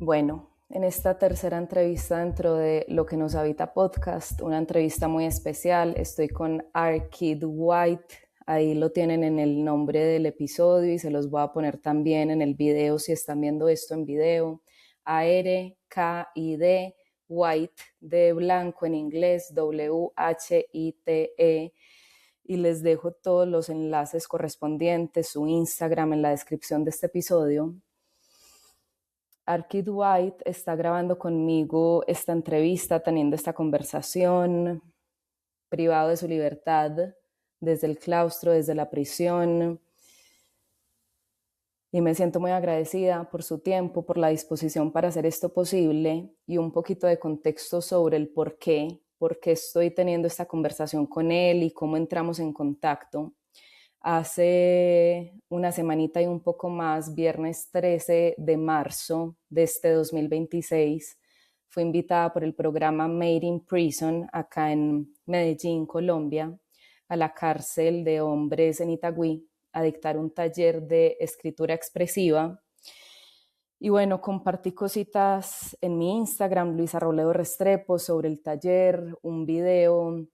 Bueno, en esta tercera entrevista dentro de Lo que nos habita podcast, una entrevista muy especial, estoy con Arkid White. Ahí lo tienen en el nombre del episodio y se los voy a poner también en el video si están viendo esto en video. Arkid White, de blanco en inglés, White. Y les dejo todos los enlaces correspondientes, su Instagram en la descripción de este episodio. Arkid White está grabando conmigo esta entrevista, teniendo esta conversación, privado de su libertad, desde el claustro, desde la prisión. Y me siento muy agradecida por su tiempo, por la disposición para hacer esto posible y un poquito de contexto sobre el por qué estoy teniendo esta conversación con él y cómo entramos en contacto. Hace una semanita y un poco más, viernes 13 de marzo de este 2026, fui invitada por el programa Made in Prison acá en Medellín, Colombia, a la cárcel de hombres en Itagüí a dictar un taller de escritura expresiva. Y bueno, compartí cositas en mi Instagram, Luisa Robledo Restrepo, sobre el taller, un video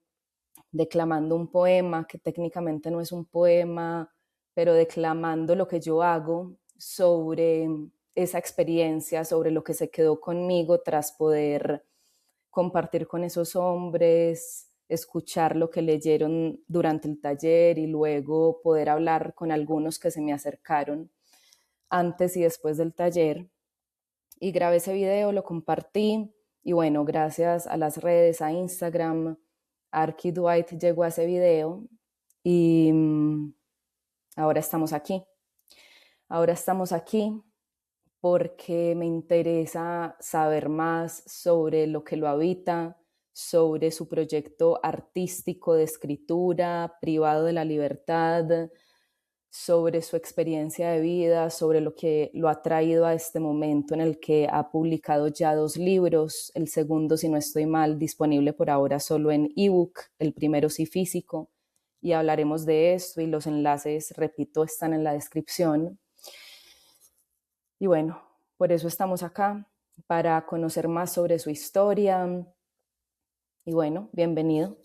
declamando un poema que técnicamente no es un poema, pero declamando lo que yo hago sobre esa experiencia, sobre lo que se quedó conmigo tras poder compartir con esos hombres, escuchar lo que leyeron durante el taller y luego poder hablar con algunos que se me acercaron antes y después del taller. Y grabé ese video, lo compartí y bueno, gracias a las redes, a Instagram, Arky Dwight llegó a ese video y ahora estamos aquí. Ahora estamos aquí porque me interesa saber más sobre lo que lo habita, sobre su proyecto artístico de escritura, privado de la libertad, sobre su experiencia de vida, sobre lo que lo ha traído a este momento en el que ha publicado ya 2 libros, el segundo, si no estoy mal, disponible por ahora solo en ebook, el primero sí físico, y hablaremos de esto y los enlaces, repito, están en la descripción. Y bueno, por eso estamos acá, para conocer más sobre su historia. Y bueno, bienvenido.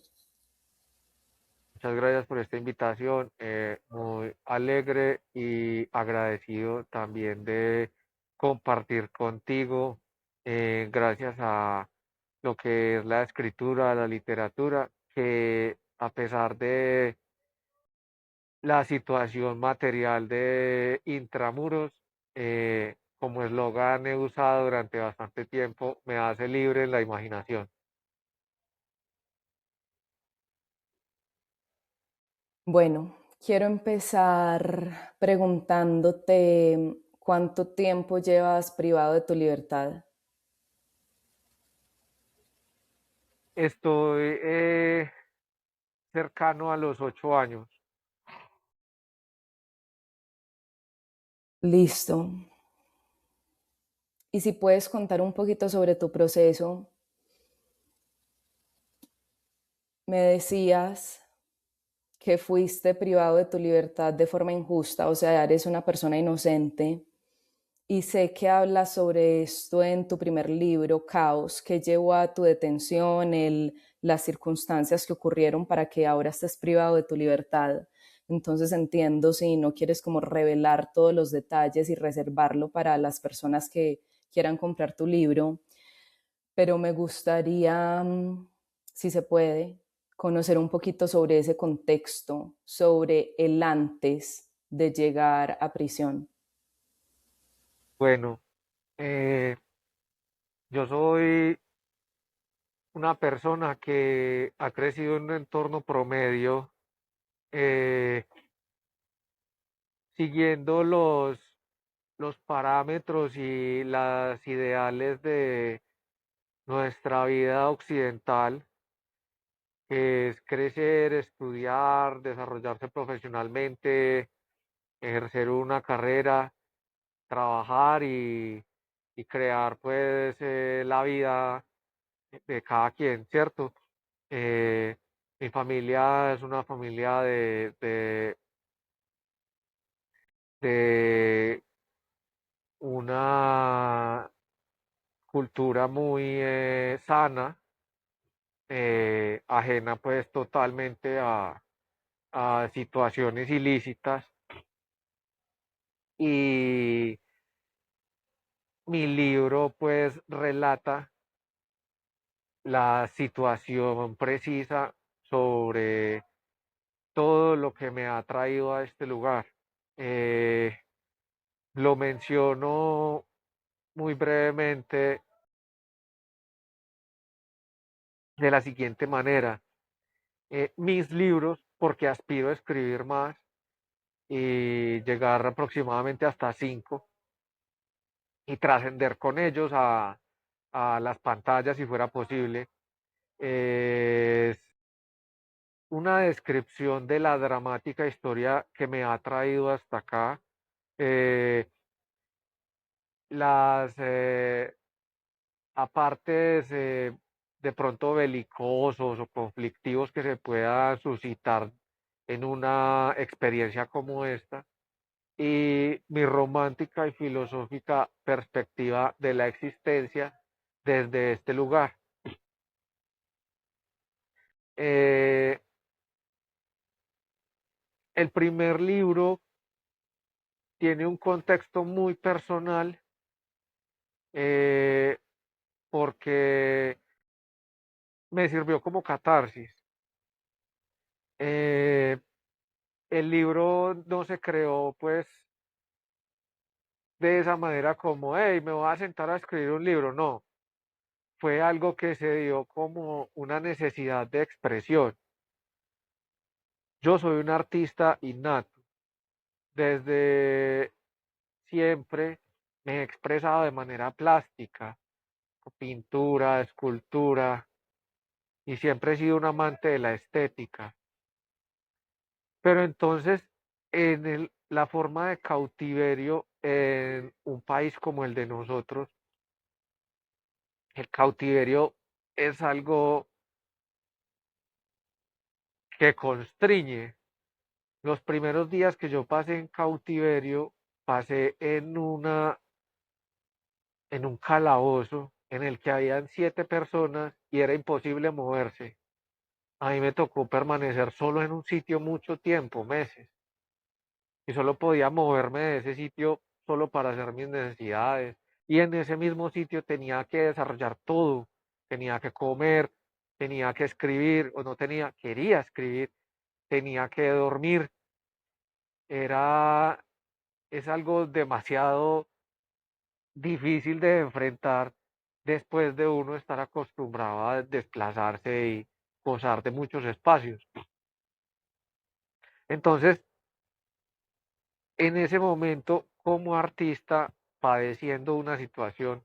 Muchas gracias por esta invitación. Muy alegre y agradecido también de compartir contigo, gracias a lo que es la escritura, la literatura, que a pesar de la situación material de Intramuros, como eslogan he usado durante bastante tiempo, me hace libre en la imaginación. Bueno, quiero empezar preguntándote cuánto tiempo llevas privado de tu libertad. Estoy cercano a los 8 años. Listo. Y si puedes contar un poquito sobre tu proceso, me decías que fuiste privado de tu libertad de forma injusta, o sea, eres una persona inocente. Y sé que hablas sobre esto en tu primer libro, Caos, que llevó a tu detención, las circunstancias que ocurrieron para que ahora estés privado de tu libertad. Entonces entiendo si no quieres como revelar todos los detalles y reservarlo para las personas que quieran comprar tu libro, pero me gustaría, si se puede, conocer un poquito sobre ese contexto, sobre el antes de llegar a prisión. Bueno, yo soy una persona que ha crecido en un entorno promedio, eh, siguiendo los parámetros y las ideales de nuestra vida occidental, que es crecer, estudiar, desarrollarse profesionalmente, ejercer una carrera, trabajar y crear pues la vida de cada quien, ¿cierto? Eh, Mi familia es una familia de una cultura muy sana, ajena pues totalmente a situaciones ilícitas. Y mi libro pues relata la situación precisa sobre todo lo que me ha traído a este lugar. Eh, lo menciono muy brevemente de la siguiente manera. Mis libros, porque aspiro a escribir más y llegar aproximadamente hasta 5 y trascender con ellos a las pantallas si fuera posible, es una descripción de la dramática historia que me ha traído hasta acá. Eh, las apartes de pronto belicosos o conflictivos que se puedan suscitar en una experiencia como esta, y mi romántica y filosófica perspectiva de la existencia desde este lugar. Eh, el primer libro tiene un contexto muy personal, eh, porque me sirvió como catarsis. Eh, el libro no se creó pues de esa manera como, hey, me voy a sentar a escribir un libro. No, fue algo que se dio como una necesidad de expresión. Yo soy un artista innato. Desde siempre me he expresado de manera plástica, con pintura, escultura, y siempre he sido un amante de la estética. Pero entonces, la forma de cautiverio en un país como el de nosotros, el cautiverio es algo que constriñe. Los primeros días que yo pasé en cautiverio, pasé en un calabozo en el que habían 7 personas y era imposible moverse. A mí me tocó permanecer solo en un sitio mucho tiempo, meses, y solo podía moverme de ese sitio solo para hacer mis necesidades. Y en ese mismo sitio tenía que desarrollar todo, tenía que comer, tenía que escribir, o no tenía, quería escribir, tenía que dormir. Era, es algo demasiado difícil de enfrentar después de uno estar acostumbrado a desplazarse y gozar de muchos espacios. Entonces, en ese momento, como artista, padeciendo una situación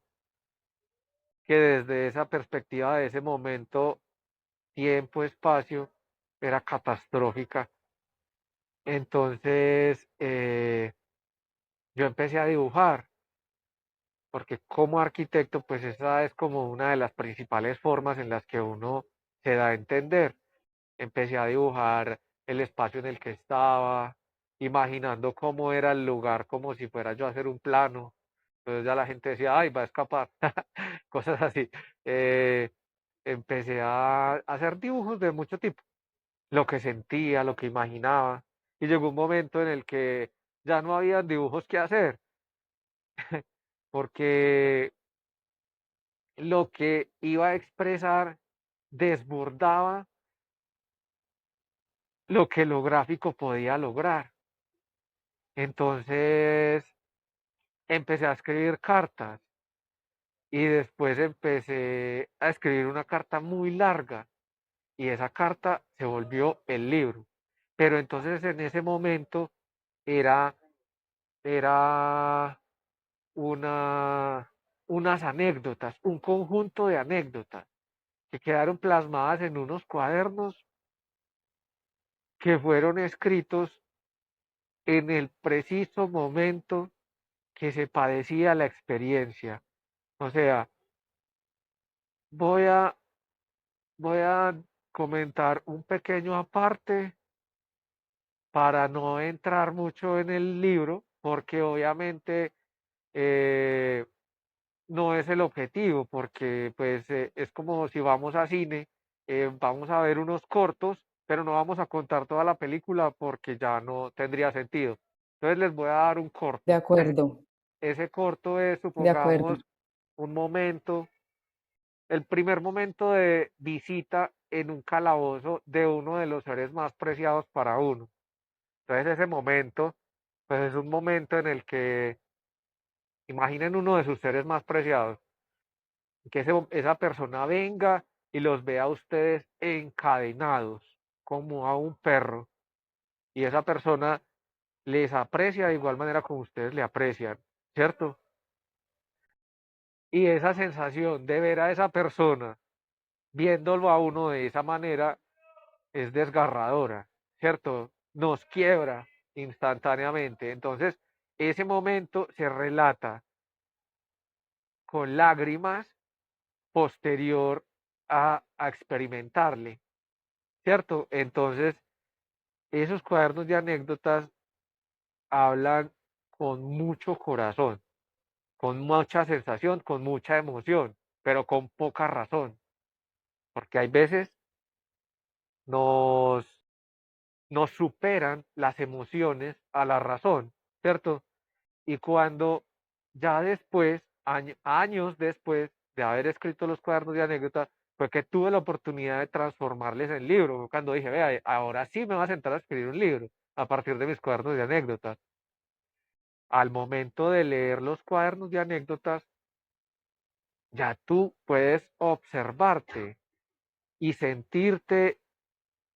que desde esa perspectiva de ese momento, tiempo, espacio, era catastrófica. Entonces, yo empecé a dibujar, porque como arquitecto, pues esa es como una de las principales formas en las que uno se da a entender. Empecé a dibujar el espacio en el que estaba, imaginando cómo era el lugar, como si fuera yo a hacer un plano. Entonces ya la gente decía, ay, va a escapar, cosas así. Eh, empecé a hacer dibujos de mucho tipo, lo que sentía, lo que imaginaba, y llegó un momento en el que ya no había dibujos que hacer, porque lo que iba a expresar desbordaba lo que lo gráfico podía lograr. Entonces empecé a escribir cartas y después empecé a escribir una carta muy larga y esa carta se volvió el libro. Pero entonces en ese momento era, era una, unas anécdotas, un conjunto de anécdotas que quedaron plasmadas en unos cuadernos que fueron escritos en el preciso momento que se padecía la experiencia. O sea, voy a, voy a comentar un pequeño aparte para no entrar mucho en el libro, porque obviamente eh, no es el objetivo, porque pues es como si vamos a cine, vamos a ver unos cortos, pero no vamos a contar toda la película porque ya no tendría sentido. Entonces les voy a dar un De corto. acuerdo, Ese corto es, de acuerdo. supongamos, un momento, el primer momento de visita en un calabozo de uno de los seres más preciados para uno. Entonces ese momento, pues es un momento en el que imaginen uno de sus seres más preciados, que esa persona venga y los vea a ustedes encadenados como a un perro y esa persona les aprecia de igual manera como ustedes le aprecian, ¿cierto? Y esa sensación de ver a esa persona viéndolo a uno de esa manera es desgarradora, ¿cierto? Nos quiebra instantáneamente. Entonces, ese momento se relata con lágrimas posterior a experimentarle, ¿cierto? Entonces, esos cuadernos de anécdotas hablan con mucho corazón, con mucha sensación, con mucha emoción, pero con poca razón, porque hay veces nos, nos superan las emociones a la razón, ¿cierto? Y cuando ya después, años después de haber escrito los cuadernos de anécdotas, fue que tuve la oportunidad de transformarles en libro. Cuando dije, vea, ahora sí me voy a sentar a escribir un libro a partir de mis cuadernos de anécdotas. Al momento de leer los cuadernos de anécdotas, ya tú puedes observarte y sentirte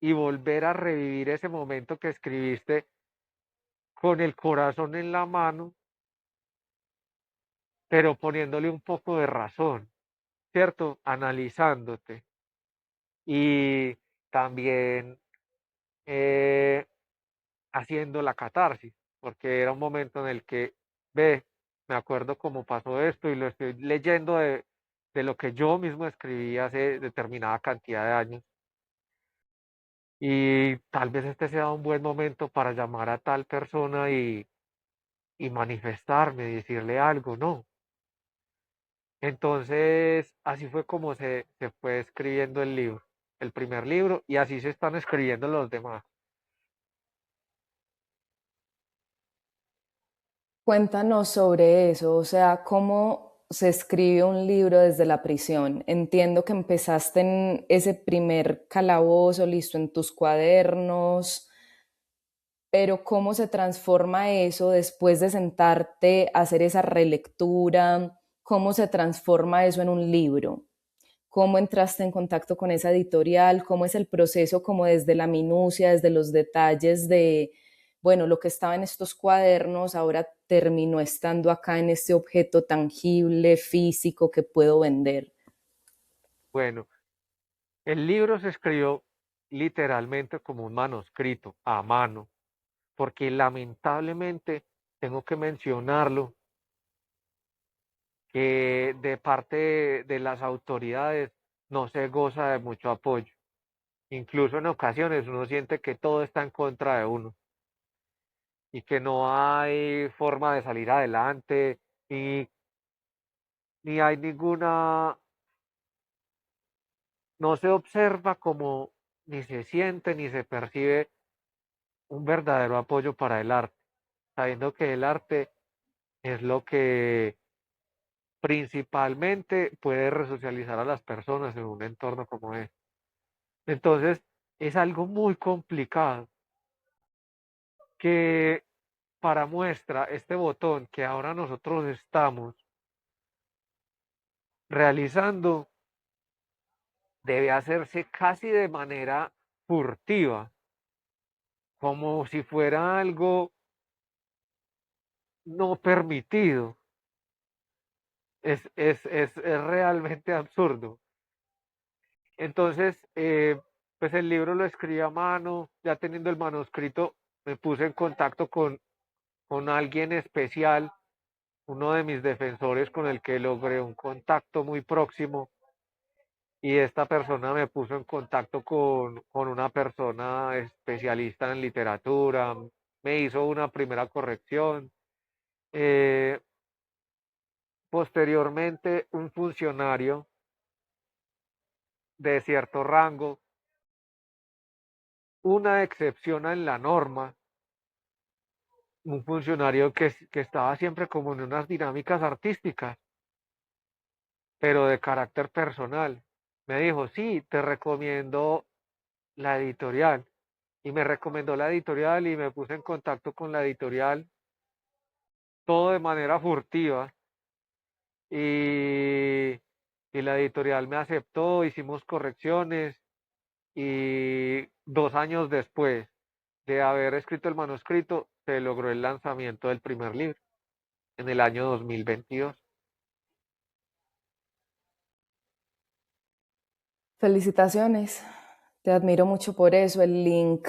y volver a revivir ese momento que escribiste con el corazón en la mano, pero poniéndole un poco de razón, ¿cierto? Analizándote. Y también eh, haciendo la catarsis, porque era un momento en el que, ve, me acuerdo cómo pasó esto y lo estoy leyendo de lo que yo mismo escribí hace determinada cantidad de años. Y tal vez este sea un buen momento para llamar a tal persona y manifestarme, decirle algo, ¿no? Entonces, así fue como se fue escribiendo el libro, el primer libro, y así se están escribiendo los demás. Cuéntanos sobre eso, o sea, cómo se escribe un libro desde la prisión. Entiendo que empezaste en ese primer calabozo, listo, en tus cuadernos, pero cómo se transforma eso después de sentarte a hacer esa relectura, cómo se transforma eso en un libro, cómo entraste en contacto con esa editorial, cómo es el proceso como desde la minucia, desde los detalles de, bueno, lo que estaba en estos cuadernos ahora terminó estando acá en este objeto tangible, físico que puedo vender. Bueno, el libro se escribió literalmente como un manuscrito, a mano, porque lamentablemente tengo que mencionarlo, que de parte de las autoridades no se goza de mucho apoyo. Incluso en ocasiones uno siente que todo está en contra de uno y que no hay forma de salir adelante, ni, ni hay ninguna, no se observa como, ni se siente, ni se percibe un verdadero apoyo para el arte, sabiendo que el arte es lo que principalmente puede resocializar a las personas en un entorno como este. Entonces, es algo muy complicado que para muestra este botón que ahora nosotros estamos realizando debe hacerse casi de manera furtiva, como si fuera algo no permitido. Es realmente absurdo. Entonces, pues el libro lo escribí a mano, ya teniendo el manuscrito, me puse en contacto con alguien especial, uno de mis defensores con el que logré un contacto muy próximo y esta persona me puso en contacto con una persona especialista en literatura, me hizo una primera corrección, eh, Posteriormente, un funcionario de cierto rango, una excepción en la norma, un funcionario que estaba siempre como en unas dinámicas artísticas, pero de carácter personal. Me dijo, sí, te recomiendo la editorial. Y me recomendó la editorial y me puse en contacto con la editorial, todo de manera furtiva. Y, y la editorial me aceptó, hicimos correcciones y 2 años después de haber escrito el manuscrito, se logró el lanzamiento del primer libro en el año 2022. Felicitaciones, te admiro mucho por eso. El link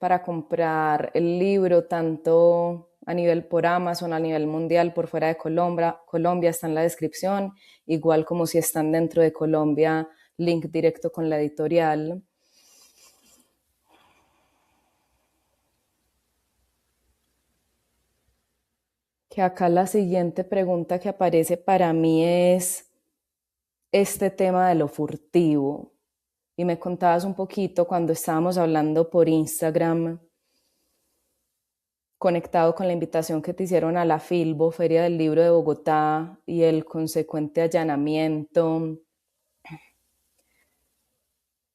para comprar el libro, tanto a nivel por Amazon, a nivel mundial, por fuera de Colombia está en la descripción, igual como si están dentro de Colombia, link directo con la editorial. Que acá la siguiente pregunta que aparece para mí es este tema de lo furtivo. Y me contabas un poquito cuando estábamos hablando por Instagram, conectado con la invitación que te hicieron a la Filbo, Feria del Libro de Bogotá, y el consecuente allanamiento.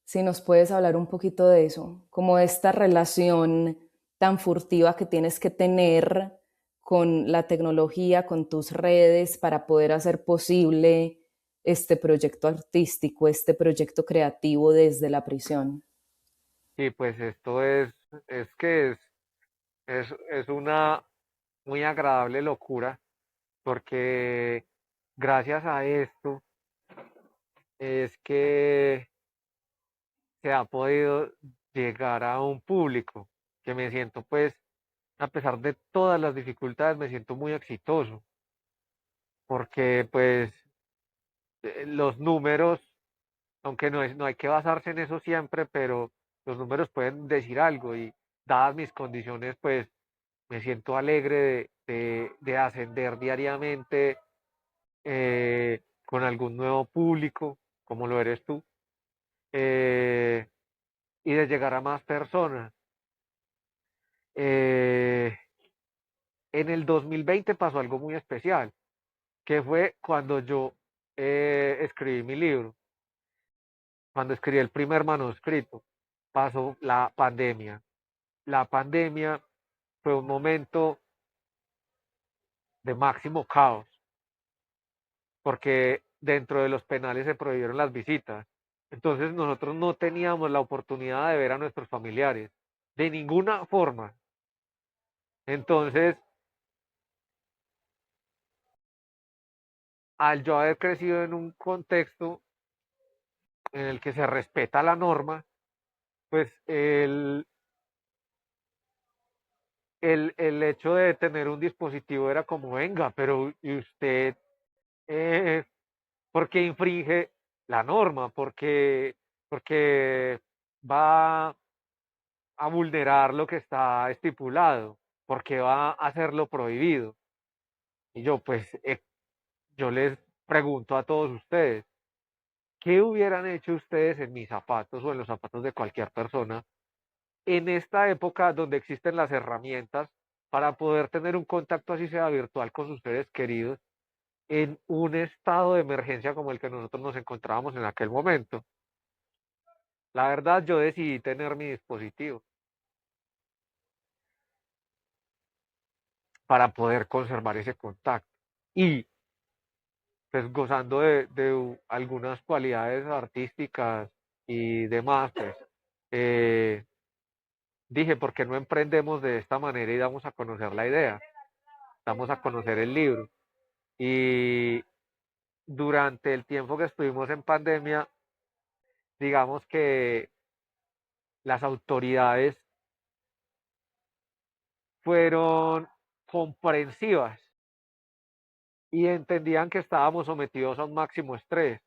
Si nos puedes hablar un poquito de eso, como de esta relación tan furtiva que tienes que tener con la tecnología, con tus redes, para poder hacer posible este proyecto artístico, este proyecto creativo desde la prisión. Y pues esto es que es una muy agradable locura porque gracias a esto es que se ha podido llegar a un público que me siento pues, a pesar de todas las dificultades, me siento muy exitoso porque pues los números, aunque no hay que basarse en eso siempre, pero los números pueden decir algo y dadas mis condiciones, pues me siento alegre de ascender diariamente con algún nuevo público, como lo eres tú, eh, y de llegar a más personas. Eh, en el 2020 pasó algo muy especial, que fue cuando yo escribí mi libro, cuando escribí el primer manuscrito, pasó la pandemia. La pandemia fue un momento de máximo caos, porque dentro de los penales se prohibieron las visitas. Entonces nosotros no teníamos la oportunidad de ver a nuestros familiares, de ninguna forma. Entonces, al yo haber crecido en un contexto en el que se respeta la norma, pues el hecho de tener un dispositivo era como, venga, pero ¿y usted eh, por qué infringe la norma? Porque va a vulnerar lo que está estipulado? ¿Por qué va a hacerlo prohibido? Y yo, pues, yo les pregunto a todos ustedes, ¿qué hubieran hecho ustedes en mis zapatos o en los zapatos de cualquier persona en esta época donde existen las herramientas para poder tener un contacto así sea virtual con sus seres queridos en un estado de emergencia como el que nosotros nos encontrábamos en aquel momento? La verdad, yo decidí tener mi dispositivo para poder conservar ese contacto y pues gozando de algunas cualidades artísticas y demás, pues eh, dije, ¿por qué no emprendemos de esta manera y damos a conocer la idea? Damos a conocer el libro. Y durante el tiempo que estuvimos en pandemia, digamos que las autoridades fueron comprensivas y entendían que estábamos sometidos a un máximo estrés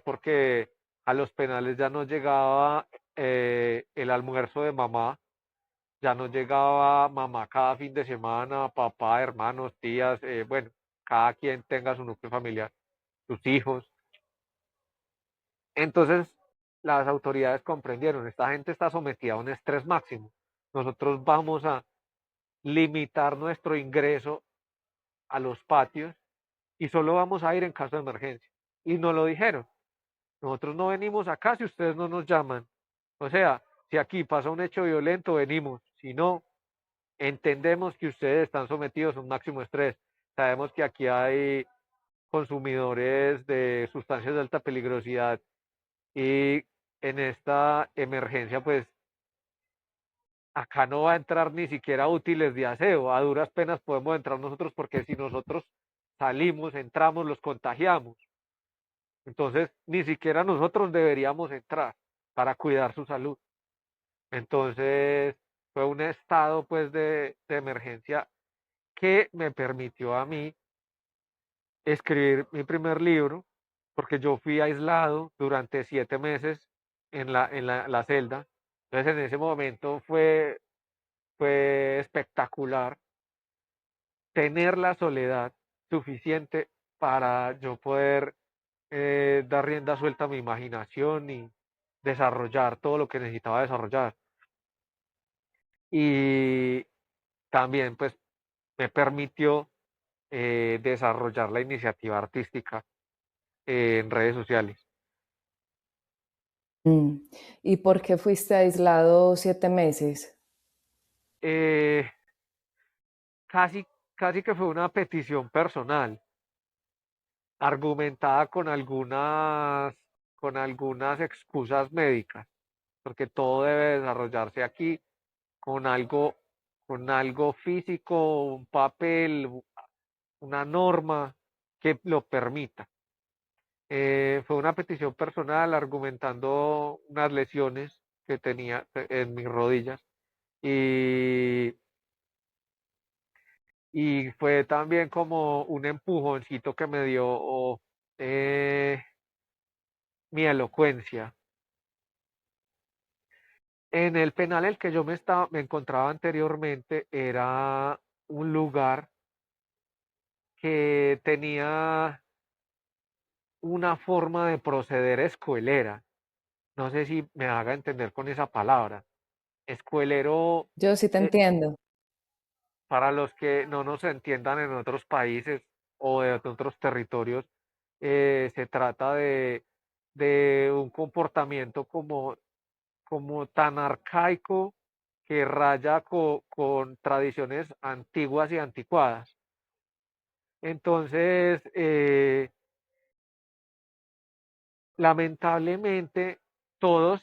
porque a los penales ya nos llegaba el almuerzo de mamá Ya no llegaba mamá cada fin de semana, papá, hermanos, tías, bueno, cada quien tenga su núcleo familiar, sus hijos. Entonces, las autoridades comprendieron, esta gente está sometida a un estrés máximo. Nosotros vamos a limitar nuestro ingreso a los patios y solo vamos a ir en caso de emergencia. Y nos lo dijeron. Nosotros no venimos acá si ustedes no nos llaman. O sea, si aquí pasa un hecho violento, venimos. Si no, entendemos que ustedes están sometidos a un máximo estrés. Sabemos que aquí hay consumidores de sustancias de alta peligrosidad y en esta emergencia, pues acá no va a entrar ni siquiera útiles de aseo. A duras penas podemos entrar nosotros porque si nosotros salimos, entramos, los contagiamos. Entonces, ni siquiera nosotros deberíamos entrar para cuidar su salud. Entonces, fue un estado pues de emergencia que me permitió a mí escribir mi primer libro, porque yo fui aislado durante 7 meses en la celda. Entonces, en ese momento fue espectacular tener la soledad suficiente para yo poder dar rienda suelta a mi imaginación y desarrollar todo lo que necesitaba desarrollar. Y también pues me permitió desarrollar la iniciativa artística en redes sociales. Mm. ¿Y por qué fuiste aislado 7 meses? Eh, casi, casi que fue una petición personal, argumentada con algunas excusas médicas, porque todo debe desarrollarse aquí con algo, con algo físico, un papel, una norma que lo permita. Fue una petición personal argumentando unas lesiones que tenía en mis rodillas y, y fue también como un empujoncito que me dio eh, mi elocuencia. En el penal en el que yo me encontraba anteriormente era un lugar que tenía una forma de proceder escuelera. No sé si me haga entender con esa palabra. Escuelero, Yo sí te eh, entiendo. para los que no nos entiendan en otros países o de otros territorios, se trata de un comportamiento como tan arcaico que raya con tradiciones antiguas y anticuadas. Entonces, lamentablemente, todos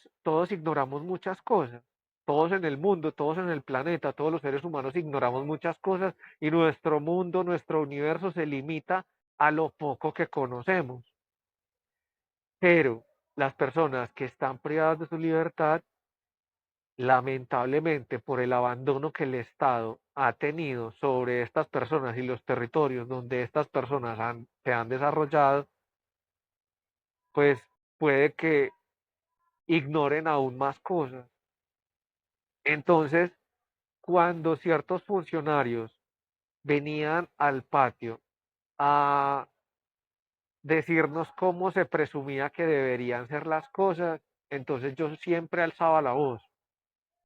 ignoramos muchas cosas. Todos en el mundo, todos en el planeta, todos los seres humanos ignoramos muchas cosas y nuestro mundo, nuestro universo se limita a lo poco que conocemos. Pero las personas que están privadas de su libertad, lamentablemente por el abandono que el Estado ha tenido sobre estas personas y los territorios donde estas personas se han desarrollado, pues puede que ignoren aún más cosas. Entonces, cuando ciertos funcionarios venían al patio a decirnos cómo se presumía que deberían ser las cosas, entonces yo siempre alzaba la voz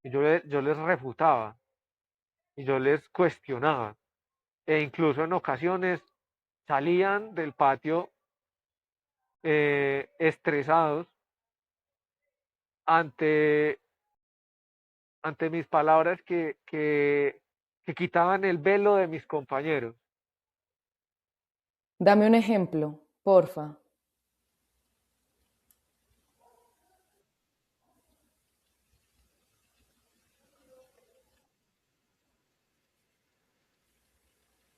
y yo les refutaba y yo les cuestionaba. E incluso en ocasiones salían del patio estresados ante, ante mis palabras que quitaban el velo de mis compañeros. Dame un ejemplo, porfa.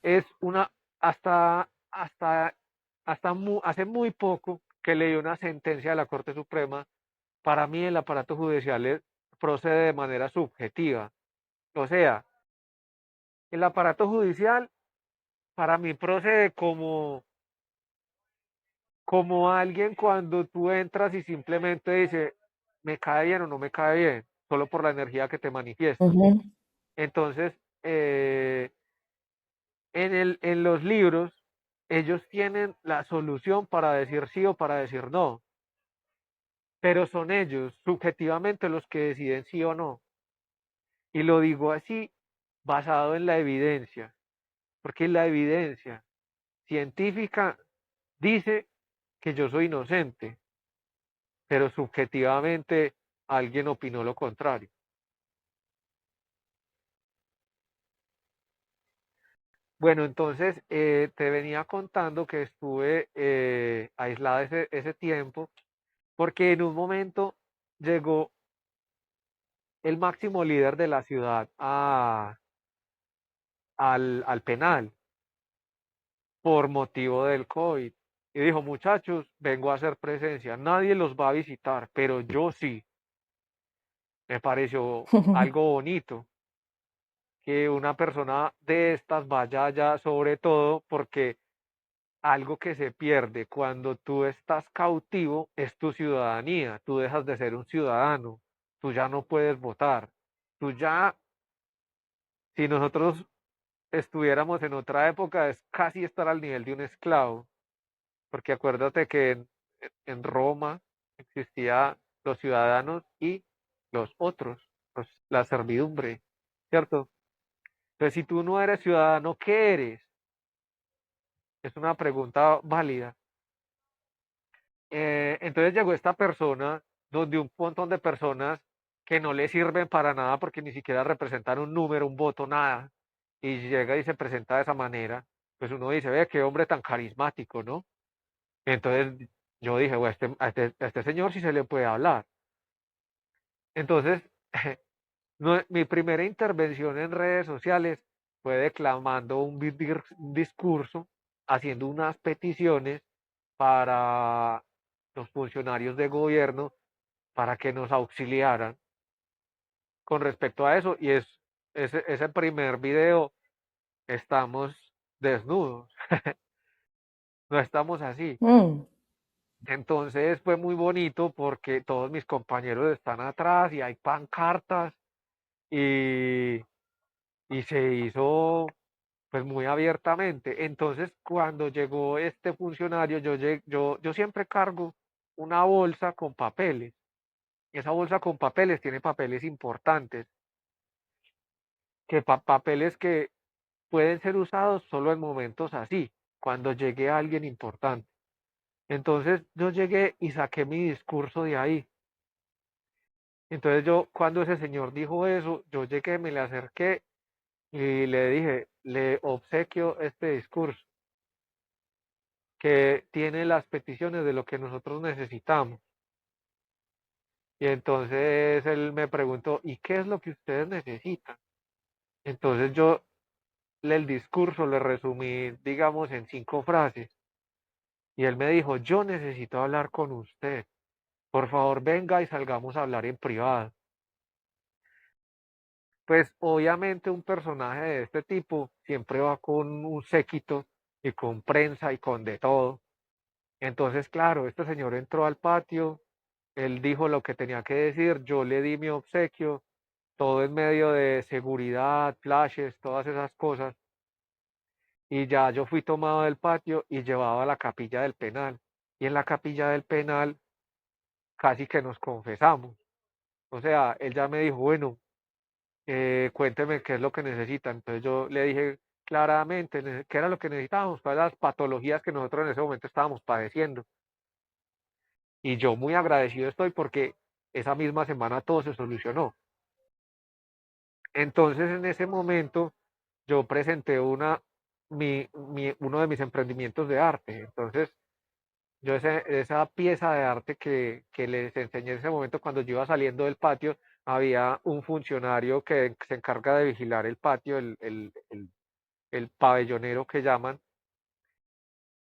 Es una, hace muy poco que leí una sentencia de la Corte Suprema. Para mí el aparato judicial procede de manera subjetiva. O sea, el aparato judicial para mí procede como alguien cuando tú entras y simplemente dice, me cae bien o no me cae bien, solo por la energía que te manifiesta. Ujú. Entonces, en los libros, ellos tienen la solución para decir sí o para decir no, pero son ellos subjetivamente los que deciden sí o no. Y lo digo así, basado en la evidencia, porque la evidencia científica dice que yo soy inocente, pero subjetivamente alguien opinó lo contrario. Bueno, entonces te venía contando que estuve aislada ese tiempo, porque en un momento llegó el máximo líder de la ciudad al penal por motivo del COVID. Y dijo, muchachos, vengo a hacer presencia. Nadie los va a visitar, pero yo sí. Me pareció algo bonito que una persona de estas vaya allá, sobre todo porque algo que se pierde cuando tú estás cautivo es tu ciudadanía. Tú dejas de ser un ciudadano. Tú ya no puedes votar. Tú ya, si nosotros estuviéramos en otra época, es casi estar al nivel de un esclavo. Porque acuérdate que en Roma existía los ciudadanos y los otros, la servidumbre, ¿cierto? Entonces, si tú no eres ciudadano, ¿qué eres? Es una pregunta válida. Entonces llegó esta persona, donde un montón de personas que no le sirven para nada porque ni siquiera representan un número, un voto, nada, y llega y se presenta de esa manera, pues uno dice, ve, qué hombre tan carismático, ¿no? Entonces yo dije, bueno, a este señor sí se le puede hablar. Entonces, mi primera intervención en redes sociales fue declamando un discurso, haciendo unas peticiones para los funcionarios de gobierno para que nos auxiliaran con respecto a eso. Y ese primer video estamos desnudos, no estamos así. Mm. Entonces fue muy bonito porque todos mis compañeros están atrás y hay pancartas y, y se hizo pues muy abiertamente. Entonces cuando llegó este funcionario, yo siempre cargo una bolsa con papeles. Esa bolsa con papeles tiene papeles importantes, papeles que pueden ser usados solo en momentos así, cuando llegue alguien importante. Entonces yo llegué y saqué mi discurso de ahí. Entonces yo, cuando ese señor dijo eso, yo llegué, me le acerqué y le dije, le obsequio este discurso que tiene las peticiones de lo que nosotros necesitamos. Y entonces él me preguntó, ¿y qué es lo que ustedes necesitan? Entonces yo el discurso le resumí, digamos, en 5 frases. Y él me dijo, yo necesito hablar con usted. Por favor, venga y salgamos a hablar en privado. Pues obviamente un personaje de este tipo siempre va con un séquito y con prensa y con de todo. Entonces, claro, este señor entró al patio, él dijo lo que tenía que decir, yo le di mi obsequio, todo en medio de seguridad, flashes, todas esas cosas. Y ya yo fui tomado del patio y llevado a la capilla del penal. Y en la capilla del penal casi que nos confesamos. O sea, él ya me dijo, bueno, cuénteme qué es lo que necesita. Entonces yo le dije claramente qué era lo que necesitábamos, para las patologías que nosotros en ese momento estábamos padeciendo. Y yo muy agradecido estoy porque esa misma semana todo se solucionó. Entonces en ese momento yo presenté uno de mis emprendimientos de arte. Entonces yo esa pieza de arte que les enseñé en ese momento cuando yo iba saliendo del patio, había un funcionario que se encarga de vigilar el patio, el pabellonero que llaman,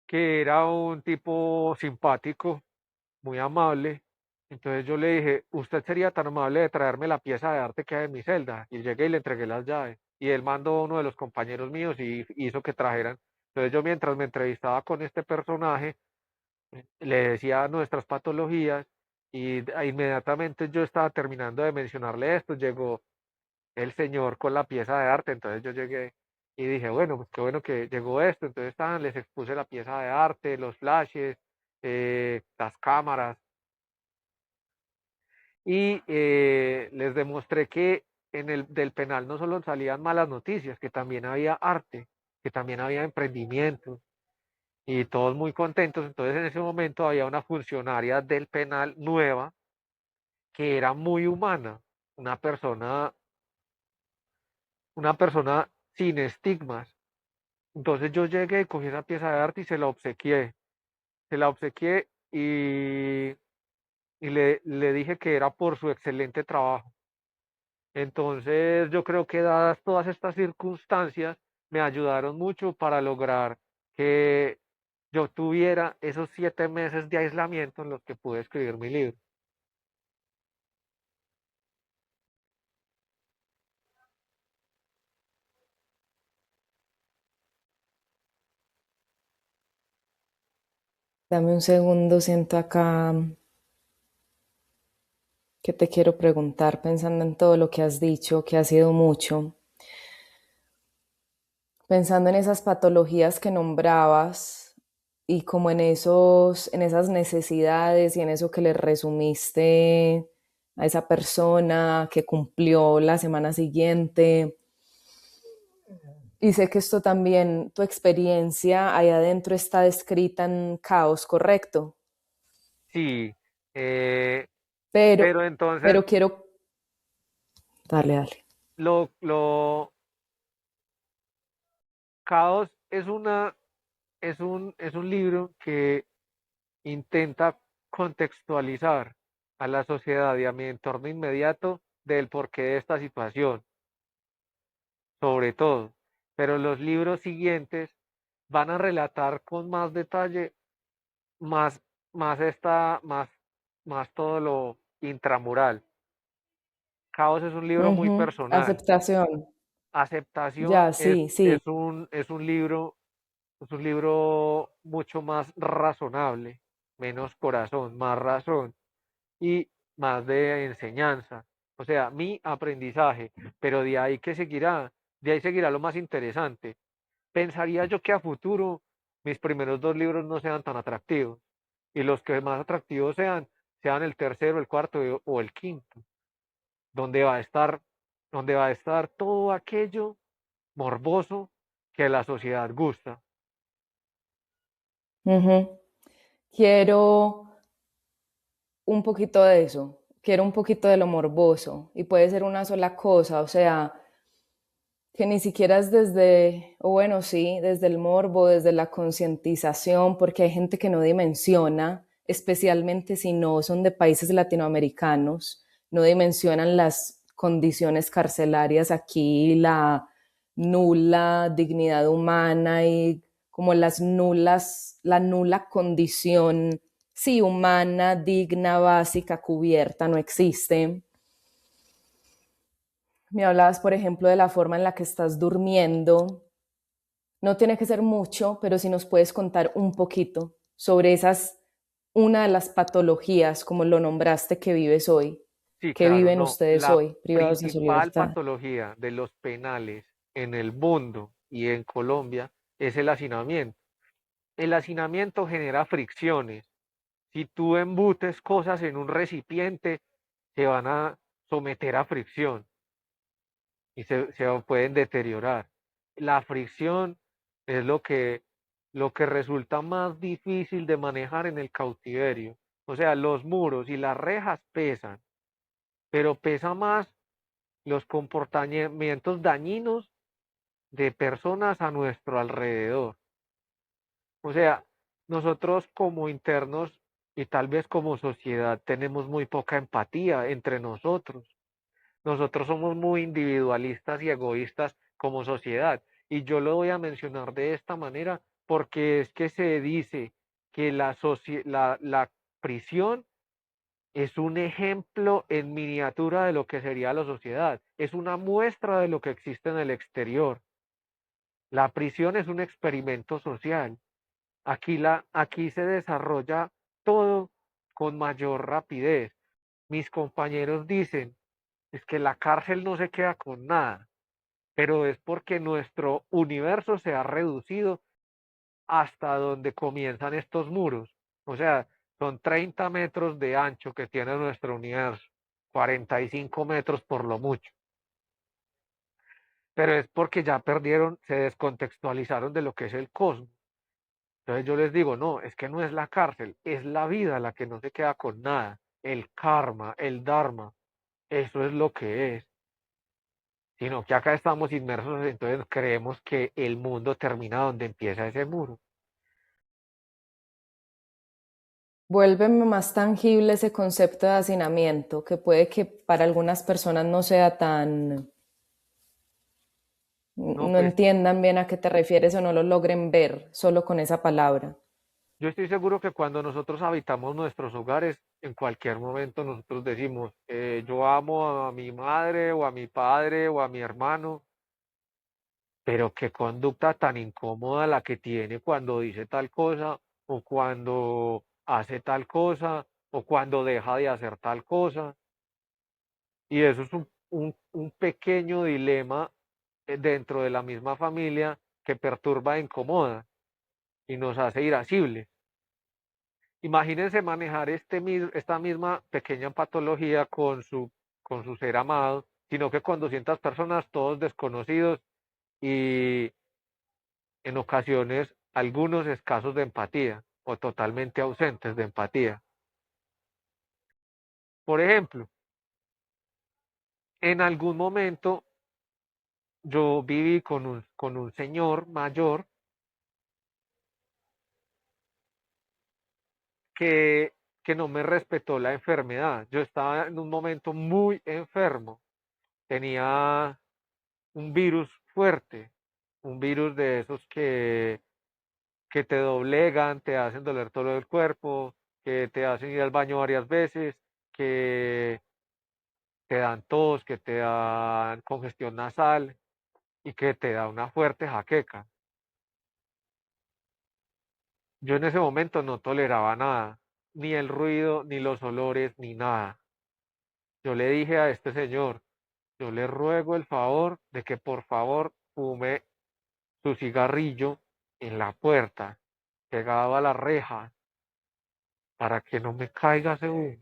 que era un tipo simpático, muy amable. Entonces yo le dije, usted sería tan amable de traerme la pieza de arte que hay en mi celda. Y llegué y le entregué las llaves. Y él mandó a uno de los compañeros míos y hizo que trajeran. Entonces yo, mientras me entrevistaba con este personaje, le decía nuestras patologías y inmediatamente yo estaba terminando de mencionarle esto, llegó el señor con la pieza de arte. Entonces yo llegué y dije, bueno, pues qué bueno que llegó esto. Entonces les expuse la pieza de arte, los flashes, las cámaras, y les demostré que en el del penal no solo salían malas noticias, que también había arte, que también había emprendimiento, y todos muy contentos. Entonces en ese momento había una funcionaria del penal nueva que era muy humana, una persona, una persona sin estigmas. Entonces yo llegué, cogí esa pieza de arte y se la obsequié y le dije que era por su excelente trabajo. Entonces yo creo que dadas todas estas circunstancias, me ayudaron mucho para lograr que yo tuviera esos 7 meses de aislamiento en los que pude escribir mi libro. Dame un segundo, siento acá que te quiero preguntar, pensando en todo lo que has dicho, que ha sido mucho, pensando en esas patologías que nombrabas y como en en esas necesidades y en eso que le resumiste a esa persona que cumplió la semana siguiente. Y sé que esto también, tu experiencia ahí adentro está descrita en Caos, ¿correcto? Sí, eh, Pero, pero entonces pero quiero, dale, dale. lo Caos es un libro que intenta contextualizar a la sociedad y a mi entorno inmediato del porqué de esta situación, sobre todo. Pero los libros siguientes van a relatar con más detalle, más, más todo lo intramural. Caos es un libro muy Ujú. personal. Aceptación. Aceptación Ya, sí, sí. es un libro mucho más razonable, menos corazón, más razón y más de enseñanza. O sea, mi aprendizaje, pero de ahí seguirá lo más interesante. Pensaría yo que a futuro mis primeros dos libros no sean tan atractivos y los que más atractivos sean el tercero, el cuarto o el quinto, donde va a estar, donde va a estar todo aquello morboso que la sociedad gusta. Ujú. Quiero un poquito de eso, quiero un poquito de lo morboso y puede ser una sola cosa, o sea, que ni siquiera es desde, o bueno, sí, desde el morbo, desde la concientización, porque hay gente que no dimensiona, especialmente si no son de países latinoamericanos, no dimensionan las condiciones carcelarias aquí, la nula dignidad humana y como la nula condición, sí, humana, digna, básica, cubierta, no existe. Me hablabas, por ejemplo, de la forma en la que estás durmiendo. No tiene que ser mucho, pero si nos puedes contar un poquito sobre una de las patologías, como lo nombraste, que vives hoy, Sí, que claro, viven no. ustedes La hoy, privados de su principal libertad. patología de los penales en el mundo y en Colombia es el hacinamiento. El hacinamiento genera fricciones. Si tú embutes cosas en un recipiente, se van a someter a fricción y se pueden deteriorar. La fricción es lo que resulta más difícil de manejar en el cautiverio. O sea, los muros y las rejas pesan, pero pesa más los comportamientos dañinos de personas a nuestro alrededor. O sea, nosotros como internos y tal vez como sociedad tenemos muy poca empatía entre nosotros. Nosotros somos muy individualistas y egoístas como sociedad. Y yo lo voy a mencionar de esta manera porque es que se dice que la prisión es un ejemplo en miniatura de lo que sería la sociedad. Es una muestra de lo que existe en el exterior. La prisión es un experimento social. Aquí se desarrolla todo con mayor rapidez. Mis compañeros dicen es que la cárcel no se queda con nada, pero es porque nuestro universo se ha reducido hasta donde comienzan estos muros. O sea, son 30 metros de ancho que tiene nuestro universo, 45 metros por lo mucho. Pero es porque ya perdieron, se descontextualizaron de lo que es el cosmos. Entonces yo les digo, no, es que no es la cárcel, es la vida la que no se queda con nada. El karma, el dharma, eso es lo que es. Sino que acá estamos inmersos, entonces creemos que el mundo termina donde empieza ese muro. Vuélveme más tangible ese concepto de hacinamiento, que puede que para algunas personas no sea tan, No, no pues entiendan bien a qué te refieres o no lo logren ver solo con esa palabra. yo estoy seguro que cuando nosotros habitamos nuestros hogares, en cualquier momento nosotros decimos, yo amo a mi madre o a mi padre o a mi hermano, pero qué conducta tan incómoda la que tiene cuando dice tal cosa o cuando hace tal cosa o cuando deja de hacer tal cosa. Y eso es un pequeño dilema dentro de la misma familia que perturba e incomoda y nos hace irascibles. Imagínense manejar esta misma pequeña patología con su ser amado, sino que con 200 personas, todos desconocidos y en ocasiones algunos escasos de empatía o totalmente ausentes de empatía. Por ejemplo, en algún momento yo viví con un señor mayor que, que no me respetó la enfermedad. Yo estaba en un momento muy enfermo, tenía un virus fuerte, un virus de esos que te doblegan, te hacen doler todo el cuerpo, que te hacen ir al baño varias veces, que te dan tos, que te dan congestión nasal y que te da una fuerte jaqueca. Yo en ese momento no toleraba nada, ni el ruido, ni los olores, ni nada. Yo le dije a este señor, yo le ruego el favor de que por favor fume su cigarrillo en la puerta, pegado a la reja, para que no me caiga ese humo.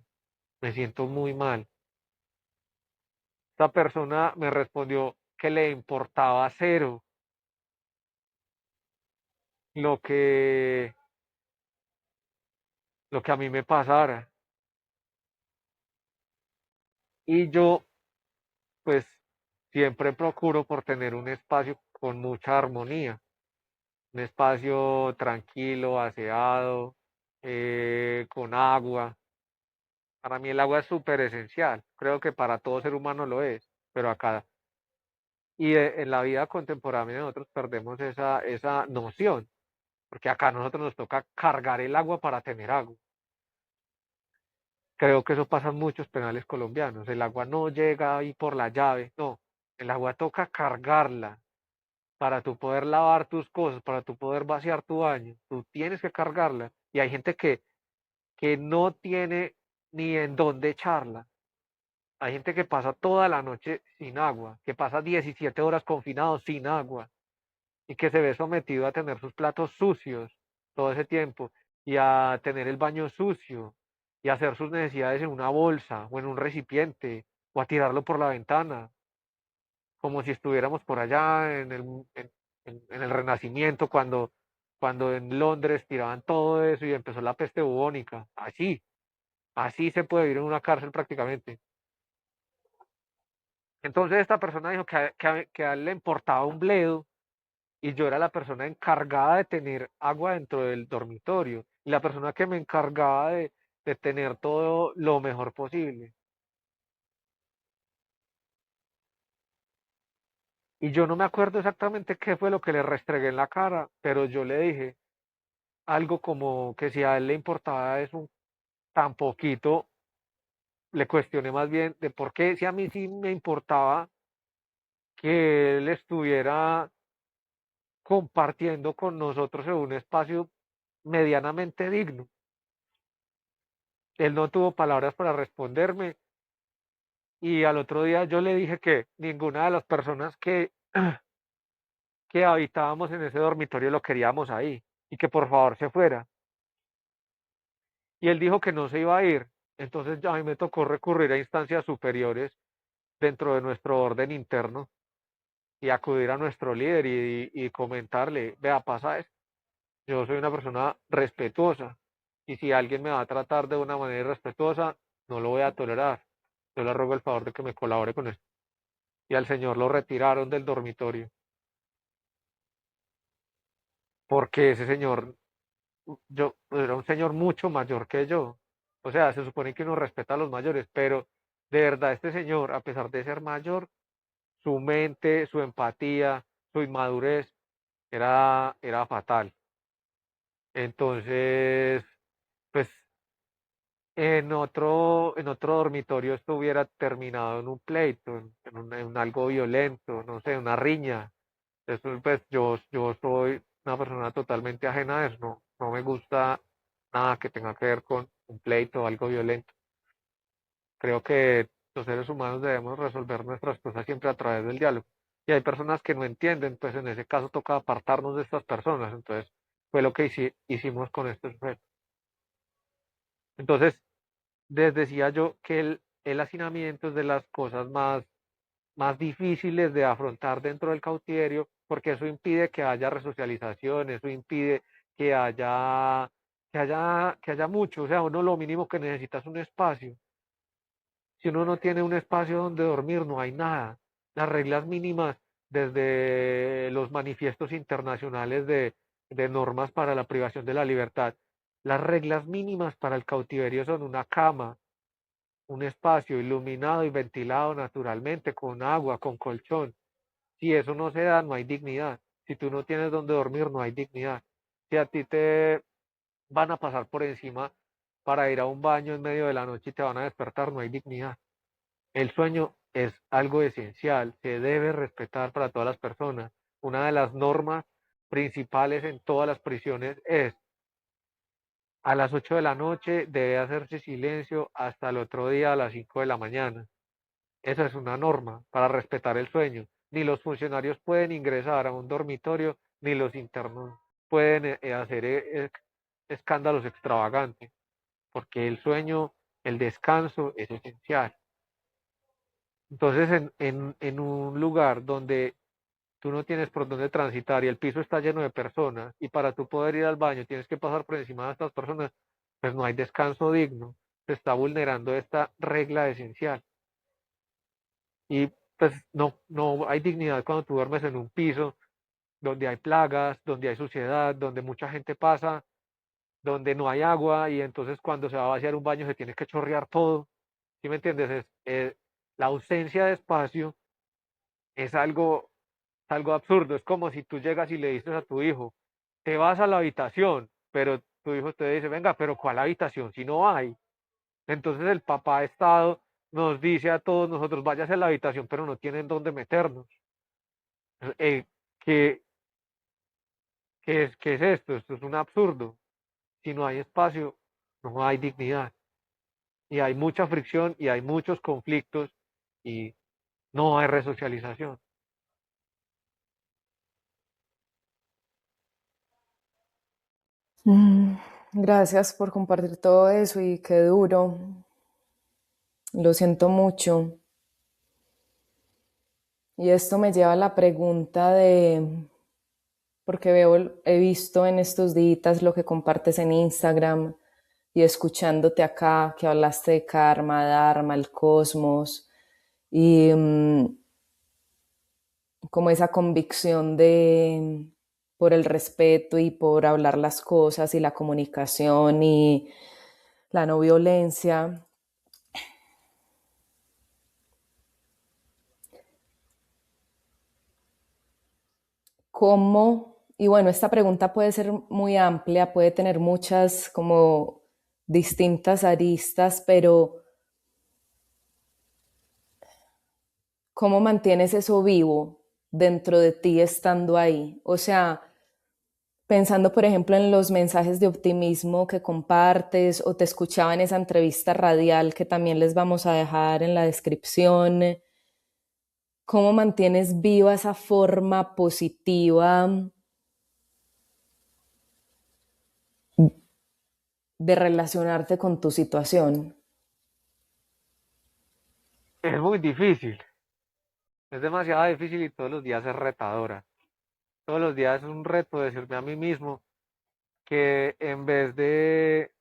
Me siento muy mal. Esta persona me respondió que le importaba cero lo que, lo que a mí me pasara. Y yo, pues, siempre procuro por tener un espacio con mucha armonía, un espacio tranquilo, aseado, con agua. Para mí el agua es súper esencial. Creo que para todo ser humano lo es, pero acá y en la vida contemporánea nosotros perdemos esa noción, porque acá a nosotros nos toca cargar el agua para tener agua. Creo que eso pasa en muchos penales colombianos. El agua no llega ahí por la llave, no. El agua toca cargarla para tú poder lavar tus cosas, para tú poder vaciar tu baño. Tú tienes que cargarla. Y hay gente que no tiene ni en dónde echarla. Hay gente que pasa toda la noche sin agua, que pasa 17 horas confinados sin agua y que se ve sometido a tener sus platos sucios todo ese tiempo y a tener el baño sucio y a hacer sus necesidades en una bolsa o en un recipiente o a tirarlo por la ventana, como si estuviéramos por allá en el Renacimiento cuando en Londres tiraban todo eso y empezó la peste bubónica. Así se puede vivir en una cárcel prácticamente. Entonces esta persona dijo que a él le importaba un bledo y yo era la persona encargada de tener agua dentro del dormitorio y la persona que me encargaba de tener todo lo mejor posible. Y yo no me acuerdo exactamente qué fue lo que le restregué en la cara, pero yo le dije algo como que si a él le importaba eso tan poquito, le cuestioné más bien de por qué si a mí sí me importaba que él estuviera compartiendo con nosotros en un espacio medianamente digno. Él no tuvo palabras para responderme y al otro día yo le dije que ninguna de las personas que habitábamos en ese dormitorio lo queríamos ahí y que por favor se fuera. Y él dijo que no se iba a ir. Entonces ya a mí me tocó recurrir a instancias superiores dentro de nuestro orden interno y acudir a nuestro líder y comentarle, vea, pasa esto. Yo soy una persona respetuosa y si alguien me va a tratar de una manera irrespetuosa, no lo voy a tolerar. Yo le ruego el favor de que me colabore con esto. Y al señor lo retiraron del dormitorio porque ese señor, yo, era un señor mucho mayor que yo. O sea, se supone que uno respeta a los mayores, pero de verdad este señor, a pesar de ser mayor, su mente, su empatía, su inmadurez era fatal. Entonces, pues en otro dormitorio esto hubiera terminado en un pleito, en algo violento, no sé, una riña. Eso, pues yo soy una persona totalmente ajena a eso, no me gusta nada que tenga que ver con un pleito o algo violento. Creo que los seres humanos debemos resolver nuestras cosas siempre a través del diálogo. Y hay personas que no entienden, pues en ese caso toca apartarnos de estas personas. Entonces, fue lo que hicimos con este sujeto. Entonces, les decía yo que el hacinamiento es de las cosas más difíciles de afrontar dentro del cautiverio, porque eso impide que haya resocialización, eso impide que haya mucho. O sea, uno lo mínimo que necesita es un espacio. Si uno no tiene un espacio donde dormir, no hay nada. Las reglas mínimas, desde los manifiestos internacionales de normas para la privación de la libertad, las reglas mínimas para el cautiverio son una cama, un espacio iluminado y ventilado naturalmente, con agua, con colchón. Si eso no se da, no hay dignidad. Si tú no tienes donde dormir, no hay dignidad. Si a ti te van a pasar por encima para ir a un baño en medio de la noche y te van a despertar, no hay dignidad. El sueño es algo esencial, se debe respetar para todas las personas. Una de las normas principales en todas las prisiones es a las 8 de la noche debe hacerse silencio hasta el otro día a las 5 de la mañana. Esa es una norma para respetar el sueño. Ni los funcionarios pueden ingresar a un dormitorio, ni los internos pueden hacer escándalos extravagantes, porque el sueño, el descanso es esencial. Entonces, en un lugar donde tú no tienes por dónde transitar y el piso está lleno de personas y para tú poder ir al baño tienes que pasar por encima de estas personas, pues no hay descanso digno, se está vulnerando esta regla esencial. Y pues no hay dignidad cuando tú duermes en un piso donde hay plagas, donde hay suciedad, donde mucha gente pasa, donde no hay agua y entonces cuando se va a vaciar un baño se tiene que chorrear todo. ¿Sí me entiendes? La ausencia de espacio es algo absurdo. Es como si tú llegas y le dices a tu hijo, te vas a la habitación, pero tu hijo te dice, venga, pero ¿cuál habitación si no hay? Entonces el papá de Estado nos dice a todos nosotros, váyase a la habitación, pero no tienen dónde meternos. Eh, ¿qué, qué es esto? Esto es un absurdo. Si no hay espacio, no hay dignidad. Y hay mucha fricción y hay muchos conflictos y no hay resocialización. Mm, Gracias por compartir todo eso y qué duro. Lo siento mucho. Y esto me lleva a la pregunta de, porque he visto en estos días lo que compartes en Instagram y escuchándote acá que hablaste de karma, dharma, el cosmos y como esa convicción de por el respeto y por hablar las cosas y la comunicación y la no violencia. ¿Cómo? Y bueno, esta pregunta puede ser muy amplia, puede tener muchas como distintas aristas, pero ¿cómo mantienes eso vivo dentro de ti estando ahí? O sea, Pensando, por ejemplo, en los mensajes de optimismo que compartes o te escuchaba en esa entrevista radial que también les vamos a dejar en la descripción, ¿cómo mantienes viva esa forma positiva de relacionarte con tu situación? Es muy difícil, es demasiado difícil y todos los días es retadora. Todos los días es un reto decirme a mí mismo que en vez de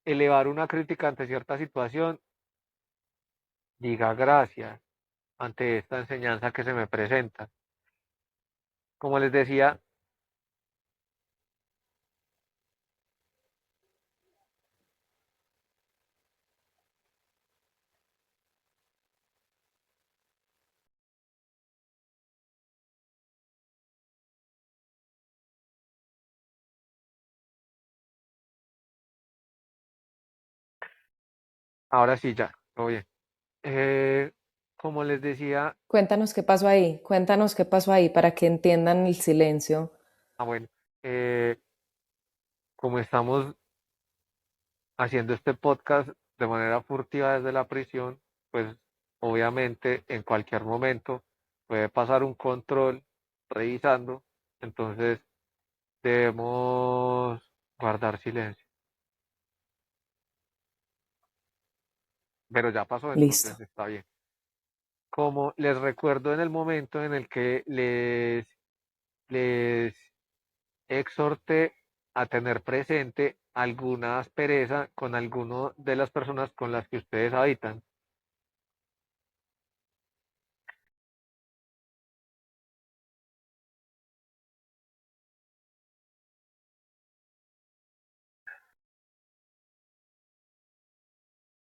elevar una crítica ante cierta situación, diga gracias ante esta enseñanza que se me presenta. Como les decía, ahora sí ya, todo bien. Eh, Como les decía, Cuéntanos qué pasó ahí, cuéntanos qué pasó ahí para que entiendan el silencio. bueno, eh, como estamos haciendo este podcast de manera furtiva desde la prisión, pues obviamente en cualquier momento puede pasar un control revisando, entonces debemos guardar silencio. Pero ya pasó, Listo. entonces está bien. Como les recuerdo en el momento en el que les exhorté a tener presente alguna aspereza con alguno de las personas con las que ustedes habitan.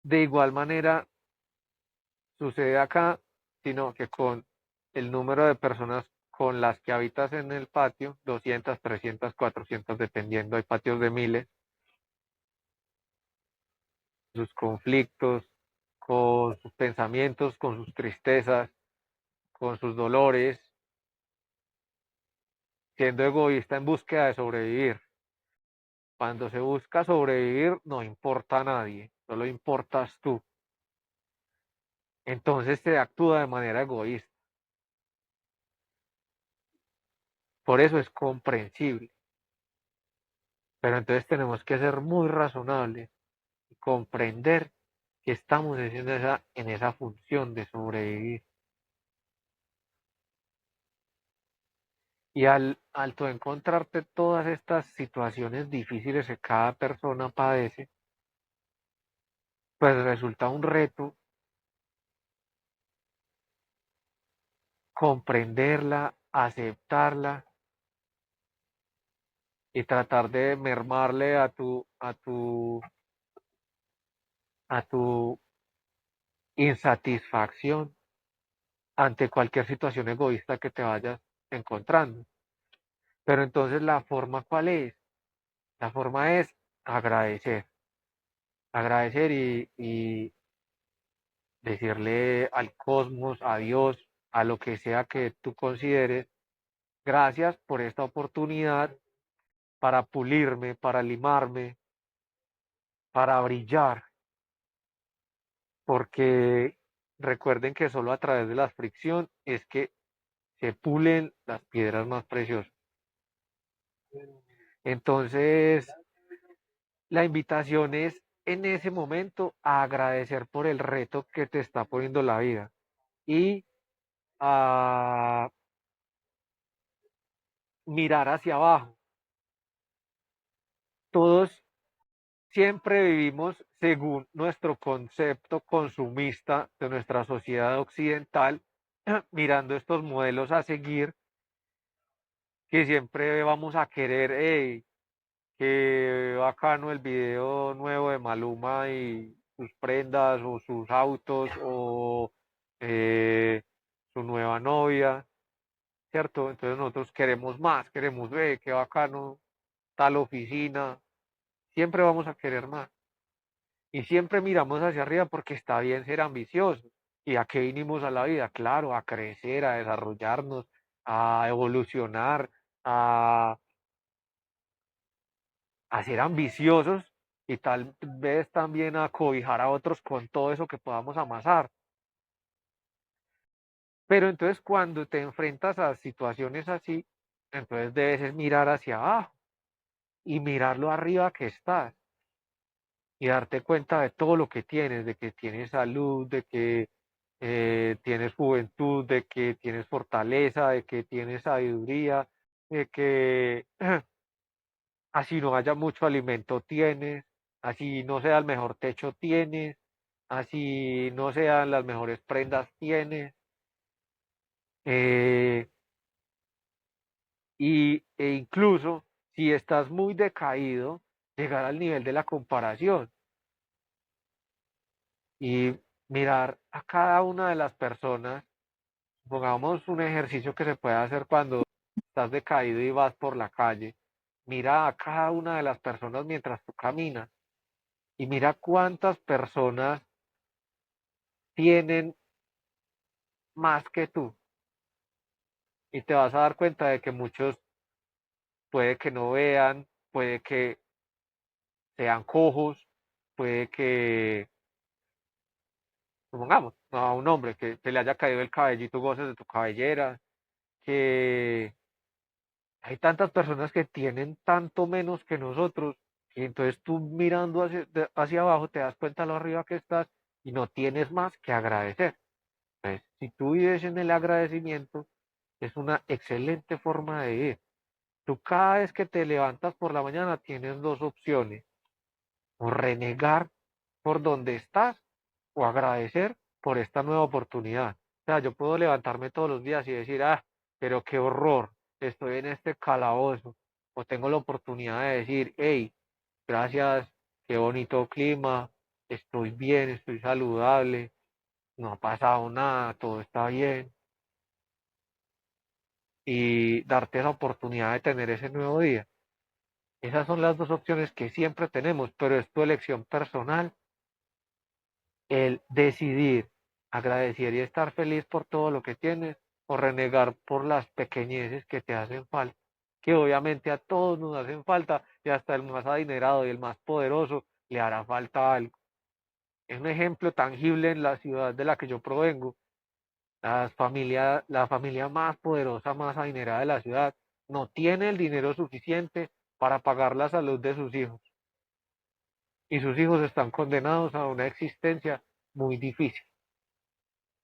De igual manera sucede acá, sino que con el número de personas con las que habitas en el patio, 200, 300, 400, dependiendo, hay patios de miles, sus conflictos, con sus pensamientos, con sus tristezas, con sus dolores, siendo egoísta en búsqueda de sobrevivir. Cuando se busca sobrevivir, no importa a nadie, solo importas tú. Entonces se actúa de manera egoísta. Por eso es comprensible. Pero entonces tenemos que ser muy razonables y comprender que estamos en esa función de sobrevivir. Y al tú encontrarte todas estas situaciones difíciles que cada persona padece, pues resulta un reto comprenderla, aceptarla y tratar de mermarle a tu insatisfacción ante cualquier situación egoísta que te vayas encontrando. Pero entonces la forma, ¿cuál es? La forma es agradecer, agradecer y decirle al cosmos, a Dios, a lo que sea que tú consideres, gracias por esta oportunidad para pulirme, para limarme, para brillar, porque recuerden que solo a través de la fricción es que se pulen las piedras más preciosas. Entonces, la invitación es en ese momento a agradecer por el reto que te está poniendo la vida y a mirar hacia abajo. Todos siempre vivimos según nuestro concepto consumista de nuestra sociedad occidental, mirando estos modelos a seguir, que siempre vamos a querer, hey, qué bacano el video nuevo de Maluma y sus prendas o sus autos o su nueva novia, ¿cierto? Entonces nosotros queremos más, queremos, qué bacano tal oficina, siempre vamos a querer más. Y siempre miramos hacia arriba porque está bien ser ambiciosos. ¿Y a qué vinimos a la vida? Claro, a crecer, a desarrollarnos, a evolucionar, a, a ser ambiciosos y tal vez también a cobijar a otros con todo eso que podamos amasar. Pero entonces cuando te enfrentas a situaciones así, entonces debes es mirar hacia abajo y mirar lo arriba que estás y darte cuenta de todo lo que tienes, de que tienes salud, de que tienes juventud, de que tienes fortaleza, de que tienes sabiduría, de que así no haya mucho alimento tienes, así no sea el mejor techo tienes, así no sean las mejores prendas tienes. eh, e incluso si estás muy decaído, llegar al nivel de la comparación y mirar a cada una de las personas. Pongamos un ejercicio que se puede hacer cuando estás decaído y vas por la calle. Mira a cada una de las personas mientras tú caminas y mira cuántas personas tienen más que tú. Y te vas a dar cuenta de que muchos puede que no vean, puede que sean cojos, puede que, supongamos, a un hombre que se le haya caído el cabello y tú goces de tu cabellera, que hay tantas personas que tienen tanto menos que nosotros, y entonces tú mirando hacia abajo te das cuenta lo arriba que estás y no tienes más que agradecer. Entonces, si tú vives en el agradecimiento, es una excelente forma de vivir. Tú cada vez que te levantas por la mañana tienes dos opciones: o renegar por donde estás o agradecer por esta nueva oportunidad. O sea, yo puedo levantarme todos los días y decir, ah, pero qué horror, estoy en este calabozo. O tengo la oportunidad de decir, hey, gracias, qué bonito clima, estoy bien, estoy saludable, no ha pasado nada, todo está bien. Y darte la oportunidad de tener ese nuevo día. Esas son las dos opciones que siempre tenemos, pero es tu elección personal el decidir agradecer y estar feliz por todo lo que tienes o renegar por las pequeñeces que te hacen falta, que obviamente a todos nos hacen falta y hasta el más adinerado y el más poderoso le hará falta algo. Es un ejemplo tangible en la ciudad de la que yo provengo. La familia más poderosa, más adinerada de la ciudad, no tiene el dinero suficiente para pagar la salud de sus hijos. Y sus hijos están condenados a una existencia muy difícil,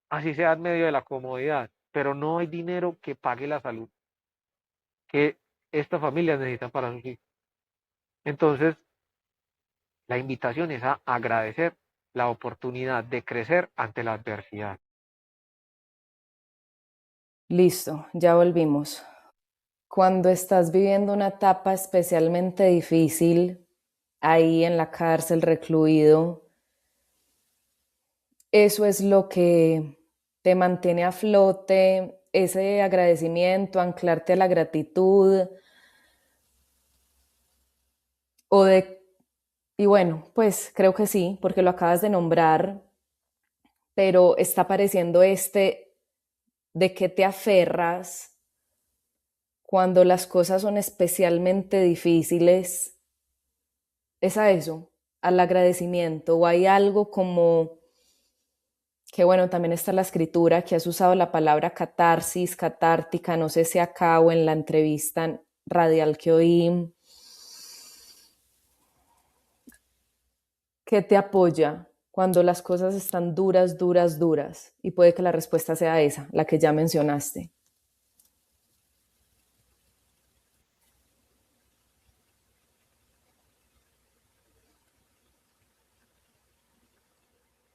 así sea en medio de la comodidad, pero no hay dinero que pague la salud que esta familia necesita para sus hijos. Entonces, la invitación es a agradecer la oportunidad de crecer ante la adversidad. Listo, ya volvimos. Cuando estás viviendo una etapa especialmente difícil, ahí en la cárcel recluido, eso es lo que te mantiene a flote, ese agradecimiento, anclarte a la gratitud o de, y bueno, pues creo que sí, porque lo acabas de nombrar, pero está apareciendo este de que te aferras cuando las cosas son especialmente difíciles, es a eso, al agradecimiento, o hay algo como que bueno, también está la escritura, que has usado la palabra catarsis, catártica, no sé si acá o en la entrevista radial que oí, que te apoya cuando las cosas están duras, duras, duras. Y puede que la respuesta sea esa, la que ya mencionaste.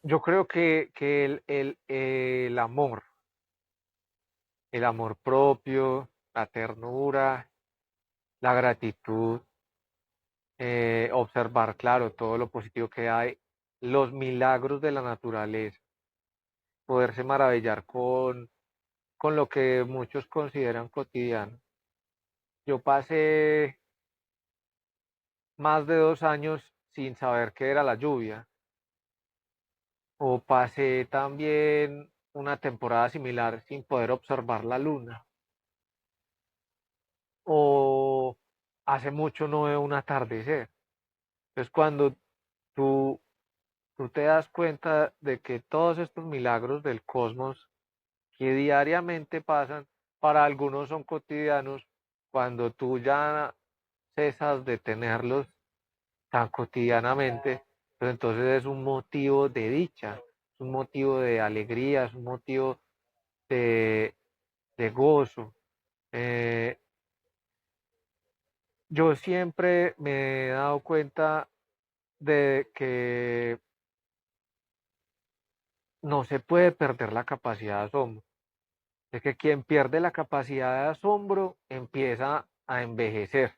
Yo creo que el amor propio, la ternura, la gratitud, observar, claro, todo lo positivo que hay, los milagros de la naturaleza, poderse maravillar con lo que muchos consideran cotidiano. Yo pasé más de 2 años sin saber qué era la lluvia, o pasé también una temporada similar sin poder observar la luna, o hace mucho no veo un atardecer. Entonces cuando tú, tú te das cuenta de que todos estos milagros del cosmos que diariamente pasan, para algunos son cotidianos, cuando tú ya cesas de tenerlos tan cotidianamente, pues entonces es un motivo de dicha, es un motivo de alegría, es un motivo de, de gozo. Eh, yo siempre me he dado cuenta de que no se puede perder la capacidad de asombro, de que quien pierde la capacidad de asombro empieza a envejecer.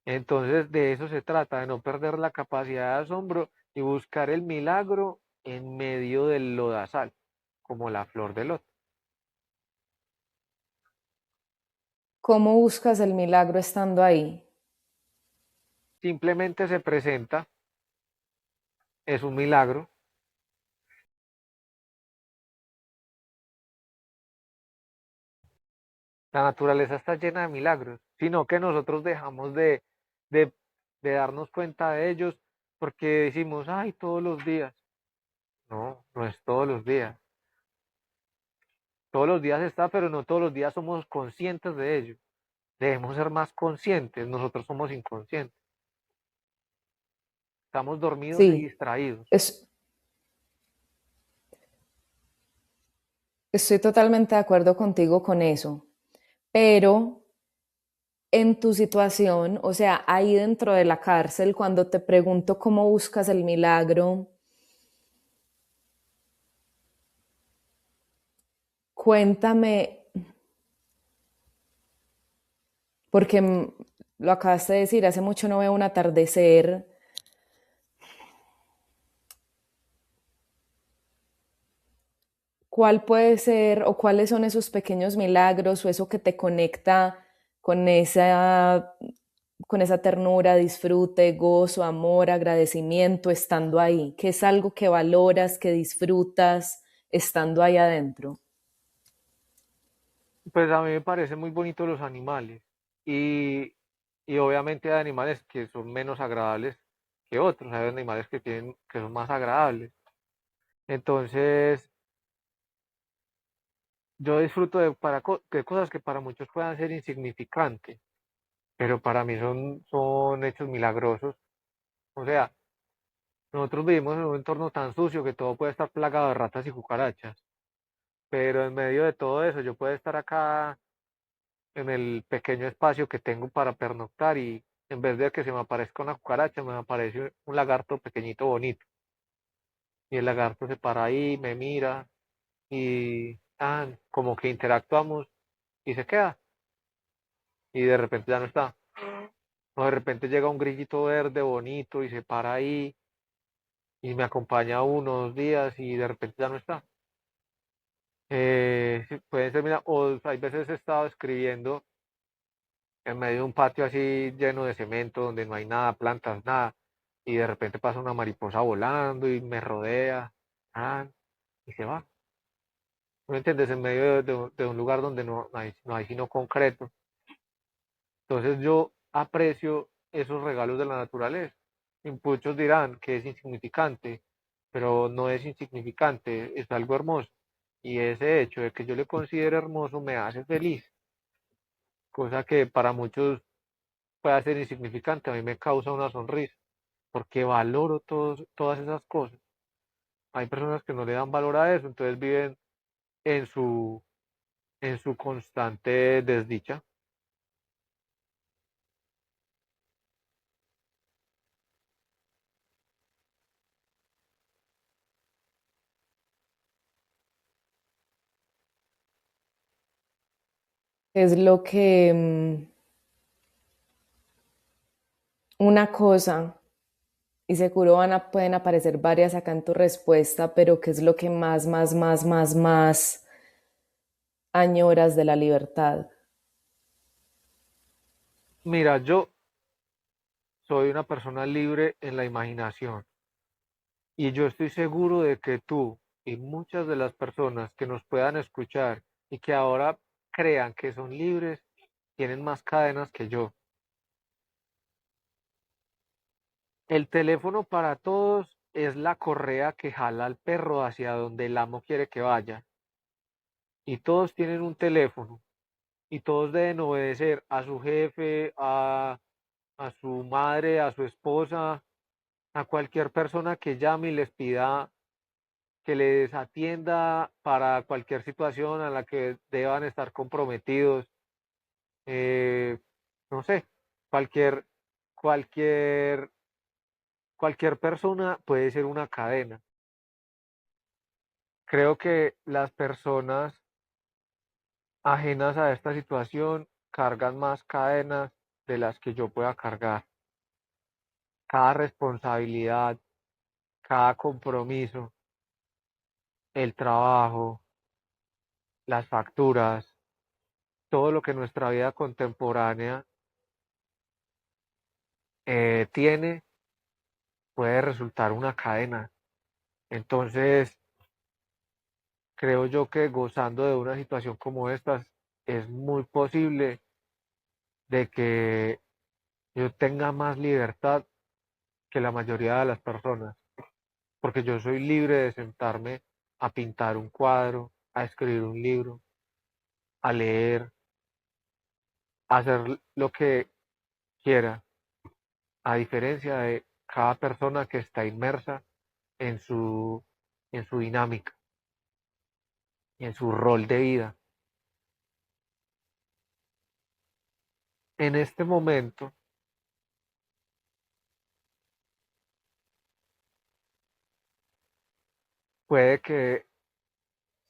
Entonces de eso se trata, de no perder la capacidad de asombro y buscar el milagro en medio del lodazal, como la flor de loto. ¿Cómo buscas el milagro estando ahí? Simplemente se presenta, es un milagro. La naturaleza está llena de milagros, sino que nosotros dejamos de, de darnos cuenta de ellos porque decimos, ay, todos los días. No, no es todos los días. Todos los días está, pero no todos los días somos conscientes de ello. Debemos ser más conscientes, nosotros somos inconscientes. Estamos dormidos y Sí, distraídos. es, estoy totalmente de acuerdo contigo con eso, pero en tu situación, o sea, ahí dentro de la cárcel, cuando te pregunto cómo buscas el milagro, cuéntame, porque lo acabaste de decir, hace mucho no veo un atardecer. ¿Cuál puede ser o cuáles son esos pequeños milagros o eso que te conecta con con esa ternura, disfrute, gozo, amor, agradecimiento estando ahí? ¿Qué es algo que valoras, que disfrutas estando ahí adentro? Pues a mí me parecen muy bonitos los animales y, y obviamente hay animales que son menos agradables que otros, hay animales que tienen, que son más agradables. Entonces, yo disfruto de cosas que para muchos puedan ser insignificantes, pero para mí son hechos milagrosos. O sea, nosotros vivimos en un entorno tan sucio que todo puede estar plagado de ratas y cucarachas, pero en medio de todo eso yo puedo estar acá en el pequeño espacio que tengo para pernoctar y en vez de que se me aparezca una cucaracha, me aparece un lagarto pequeñito bonito. Y el lagarto se para ahí, me mira y como que interactuamos y se queda y de repente ya no está. O de repente llega un grillito verde bonito y se para ahí y me acompaña unos días y de repente ya no está. Sí, pueden ser, mira, o hay veces he estado escribiendo en medio de un patio así lleno de cemento donde no hay nada, plantas, nada, y de repente pasa una mariposa volando y me rodea, y se va. ¿No me entiendes? En medio de un lugar donde no hay sino concreto. Entonces yo aprecio esos regalos de la naturaleza. Y muchos dirán que es insignificante, pero no es insignificante, es algo hermoso. Y ese hecho de que yo le considere hermoso me hace feliz, cosa que para muchos puede ser insignificante, a mí me causa una sonrisa, porque valoro todas esas cosas. Hay personas que no le dan valor a eso, entonces viven en en su constante desdicha. Es lo que una cosa, y seguro pueden aparecer varias acá en tu respuesta, pero ¿qué es lo que más añoras de la libertad? Mira, yo soy una persona libre en la imaginación y yo estoy seguro de que tú y muchas de las personas que nos puedan escuchar y que ahora crean que son libres, tienen más cadenas que yo. El teléfono para todos es la correa que jala al perro hacia donde el amo quiere que vaya. Y todos tienen un teléfono y todos deben obedecer a su jefe, a su madre, a su esposa, a cualquier persona que llame y les pida que les atienda para cualquier situación a la que deban estar comprometidos. eh, no sé, cualquier, cualquier, cualquier persona puede ser una cadena. Creo que las personas ajenas a esta situación cargan más cadenas de las que yo pueda cargar. Cada responsabilidad, cada compromiso, el trabajo, las facturas, todo lo que nuestra vida contemporánea tiene puede resultar una cadena. Entonces, creo yo que gozando de una situación como esta es muy posible de que yo tenga más libertad que la mayoría de las personas, porque yo soy libre de sentarme a pintar un cuadro, a escribir un libro, a leer, a hacer lo que quiera, a diferencia de cada persona que está inmersa en en su dinámica, en su rol de vida. En este momento puede que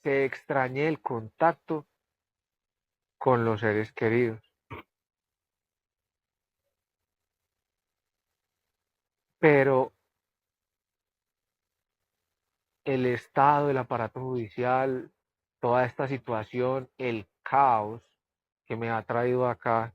se extrañe el contacto con los seres queridos, pero el Estado, el aparato judicial, toda esta situación, el caos que me ha traído acá,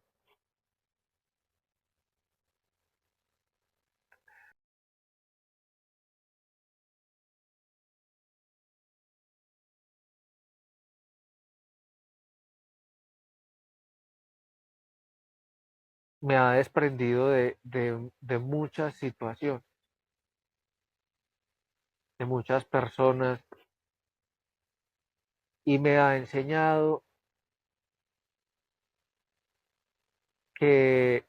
me ha desprendido de muchas situaciones, de muchas personas, y me ha enseñado que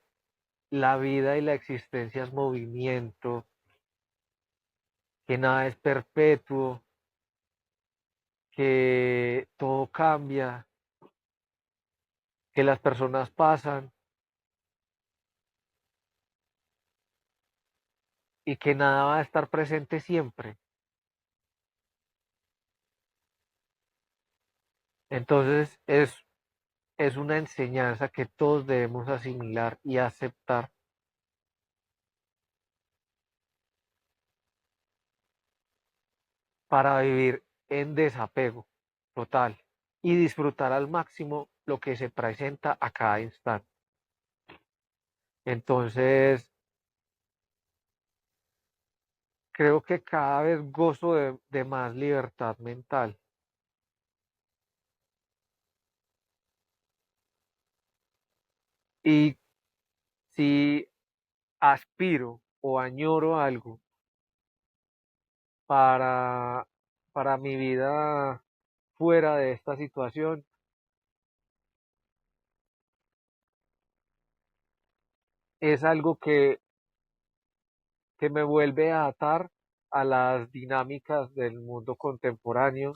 la vida y la existencia es movimiento, que nada es perpetuo, que todo cambia, que las personas pasan y que nada va a estar presente siempre. Entonces es una enseñanza que todos debemos asimilar y aceptar para vivir en desapego total y disfrutar al máximo lo que se presenta a cada instante. Entonces, creo que cada vez gozo de más libertad mental y si aspiro o añoro algo para, para mi vida fuera de esta situación, es algo que me vuelve a atar a las dinámicas del mundo contemporáneo,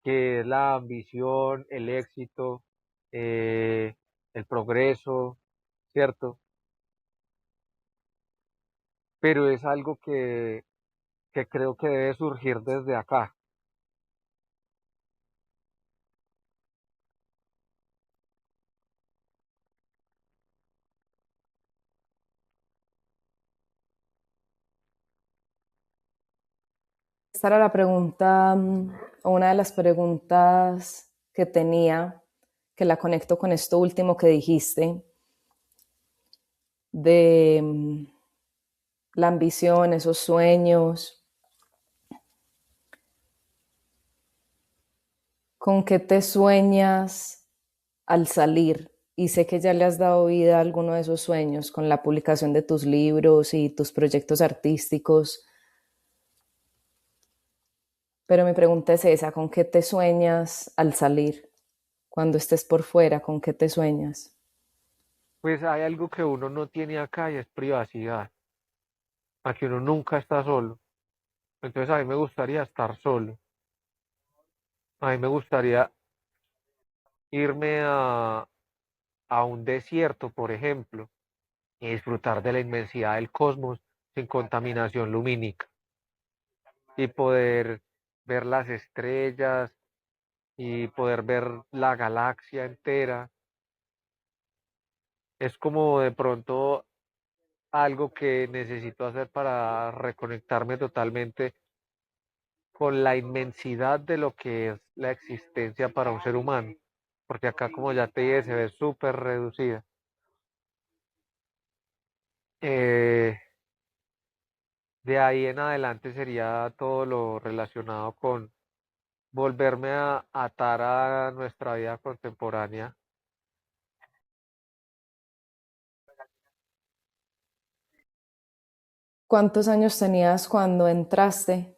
que es la ambición, el éxito, eh, el progreso, ¿cierto? Pero es algo que creo que debe surgir desde acá. Esta era la pregunta, o una de las preguntas que tenía, que la conecto con esto último que dijiste, de la ambición, esos sueños. ¿Con qué te sueñas al salir? y sé que ya le has dado vida a alguno de esos sueños con la publicación de tus libros y tus proyectos artísticos, pero mi pregunta es esa, ¿con qué te sueñas al salir? Cuando estés por fuera, ¿con qué te sueñas? Pues hay algo que uno no tiene acá y es privacidad. Aquí uno nunca está solo. Entonces a mí me gustaría estar solo. A mí me gustaría irme a un desierto, por ejemplo, y disfrutar de la inmensidad del cosmos sin contaminación lumínica y poder ver las estrellas y poder ver la galaxia entera. Es como de pronto algo que necesito hacer para reconectarme totalmente con la inmensidad de lo que es la existencia para un ser humano, porque acá, como ya te dije, se ve súper reducida. Eh, de ahí en adelante sería todo lo relacionado con volverme a atar a nuestra vida contemporánea. ¿Cuántos años tenías cuando entraste,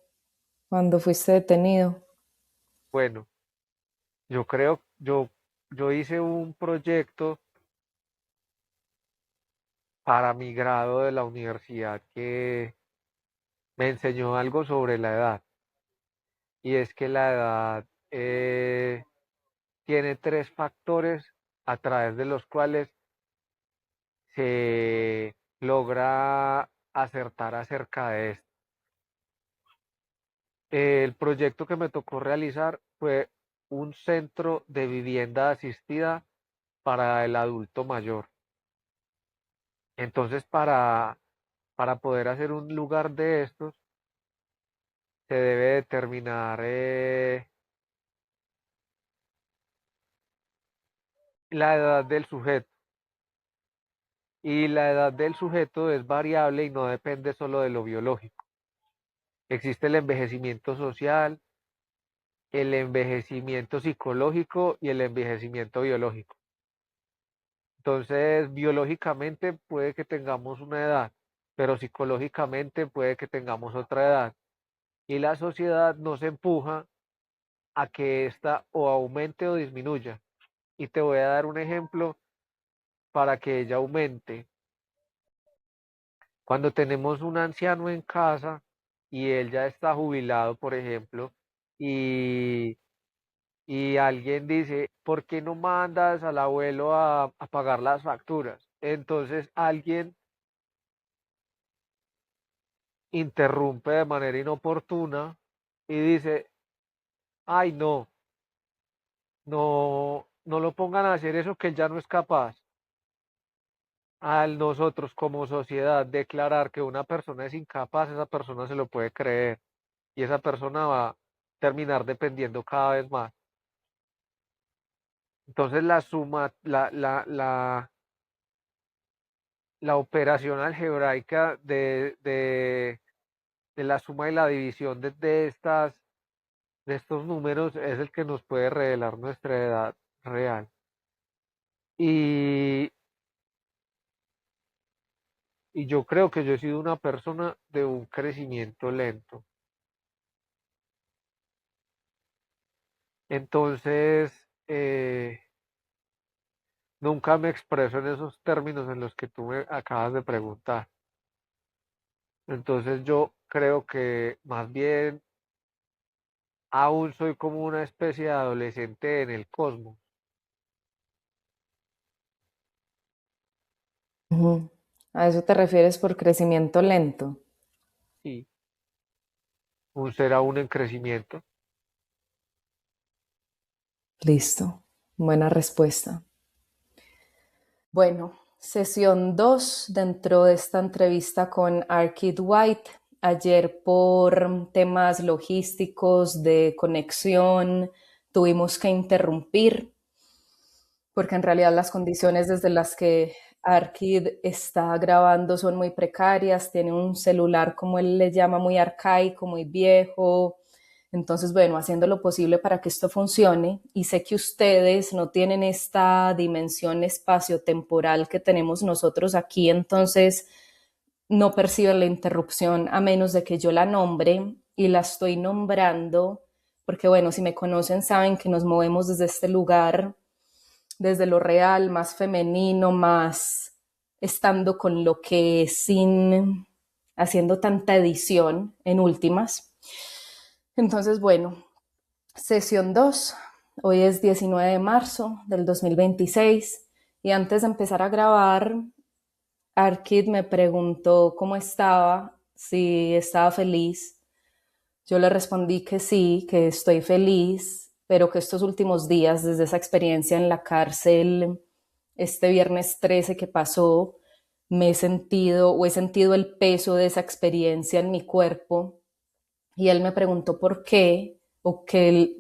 cuando fuiste detenido? Bueno, yo creo, yo hice un proyecto para mi grado de la universidad que me enseñó algo sobre la edad, y es que la edad tiene tres factores a través de los cuales se logra acertar acerca de esto. El proyecto que me tocó realizar fue un centro de vivienda asistida para el adulto mayor. Entonces, para poder hacer un lugar de estos, se debe determinar la edad del sujeto. Y la edad del sujeto es variable y no depende solo de lo biológico. Existe el envejecimiento social, el envejecimiento psicológico y el envejecimiento biológico. Entonces, biológicamente puede que tengamos una edad, pero psicológicamente puede que tengamos otra edad. Y la sociedad nos empuja a que ésta o aumente o disminuya. Y te voy a dar un ejemplo para que ella aumente. Cuando tenemos un anciano en casa y él ya está jubilado, por ejemplo, y, y alguien dice, ¿por qué no mandas al abuelo a pagar las facturas? Entonces alguien interrumpe de manera inoportuna y dice, ay, no, no lo pongan a hacer eso que él ya no es capaz. Al nosotros como sociedad declarar que una persona es incapaz, esa persona se lo puede creer y esa persona va a terminar dependiendo cada vez más. Entonces la suma, la operación algebraica de la suma y la división de estos números es el que nos puede revelar nuestra edad real. Y, y yo creo que yo he sido una persona de un crecimiento lento. Entonces, nunca me expreso en esos términos en los que tú me acabas de preguntar. Entonces yo creo que más bien aún soy como una especie de adolescente en el cosmos. Ujú. ¿A eso te refieres por crecimiento lento? Sí, un ser aún en crecimiento. Listo. Buena respuesta. Bueno, sesión 2 dentro de esta entrevista con Arkid White. Ayer por temas logísticos de conexión tuvimos que interrumpir porque en realidad las condiciones desde las que Arkid está grabando son muy precarias. Tiene un celular, como él le llama, muy arcaico, muy viejo. Entonces, bueno, haciendo lo posible para que esto funcione, y sé que ustedes no tienen esta dimensión espacio-temporal que tenemos nosotros aquí, entonces no perciben la interrupción a menos de que yo la nombre, y la estoy nombrando porque, bueno, si me conocen saben que nos movemos desde este lugar, desde lo real, más femenino, más estando con lo que sin haciendo tanta edición en últimas. Entonces, bueno, sesión 2. Hoy es 19 de marzo del 2026 y antes de empezar a grabar, Arkid me preguntó cómo estaba, si estaba feliz. Yo le respondí que sí, que estoy feliz, pero que estos últimos días, desde esa experiencia en la cárcel, este viernes 13 que pasó, me he sentido o he sentido el peso de esa experiencia en mi cuerpo. Y él me preguntó por qué, o que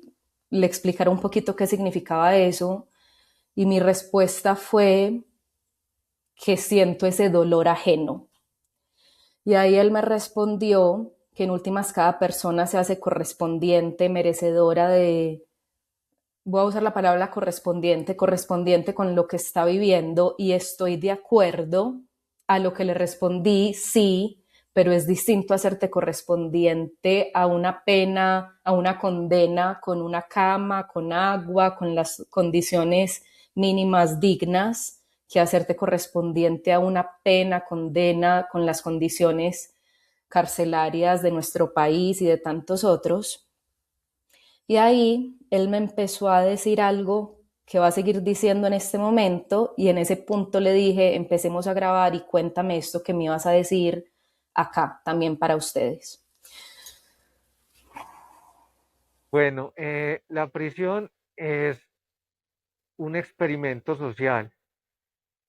le explicara un poquito qué significaba eso. Y mi respuesta fue que siento ese dolor ajeno. Y ahí él me respondió que en últimas cada persona se hace correspondiente, merecedora de, voy a usar la palabra correspondiente, correspondiente con lo que está viviendo, y estoy de acuerdo. A lo que le respondí, sí, pero es distinto hacerte correspondiente a una pena, a una condena, con una cama, con agua, con las condiciones mínimas dignas, que hacerte correspondiente a una pena, condena, con las condiciones carcelarias de nuestro país y de tantos otros. Y ahí él me empezó a decir algo que va a seguir diciendo en este momento, y en ese punto le dije, empecemos a grabar y cuéntame esto que me ibas a decir acá, también para ustedes. Bueno, la prisión es un experimento social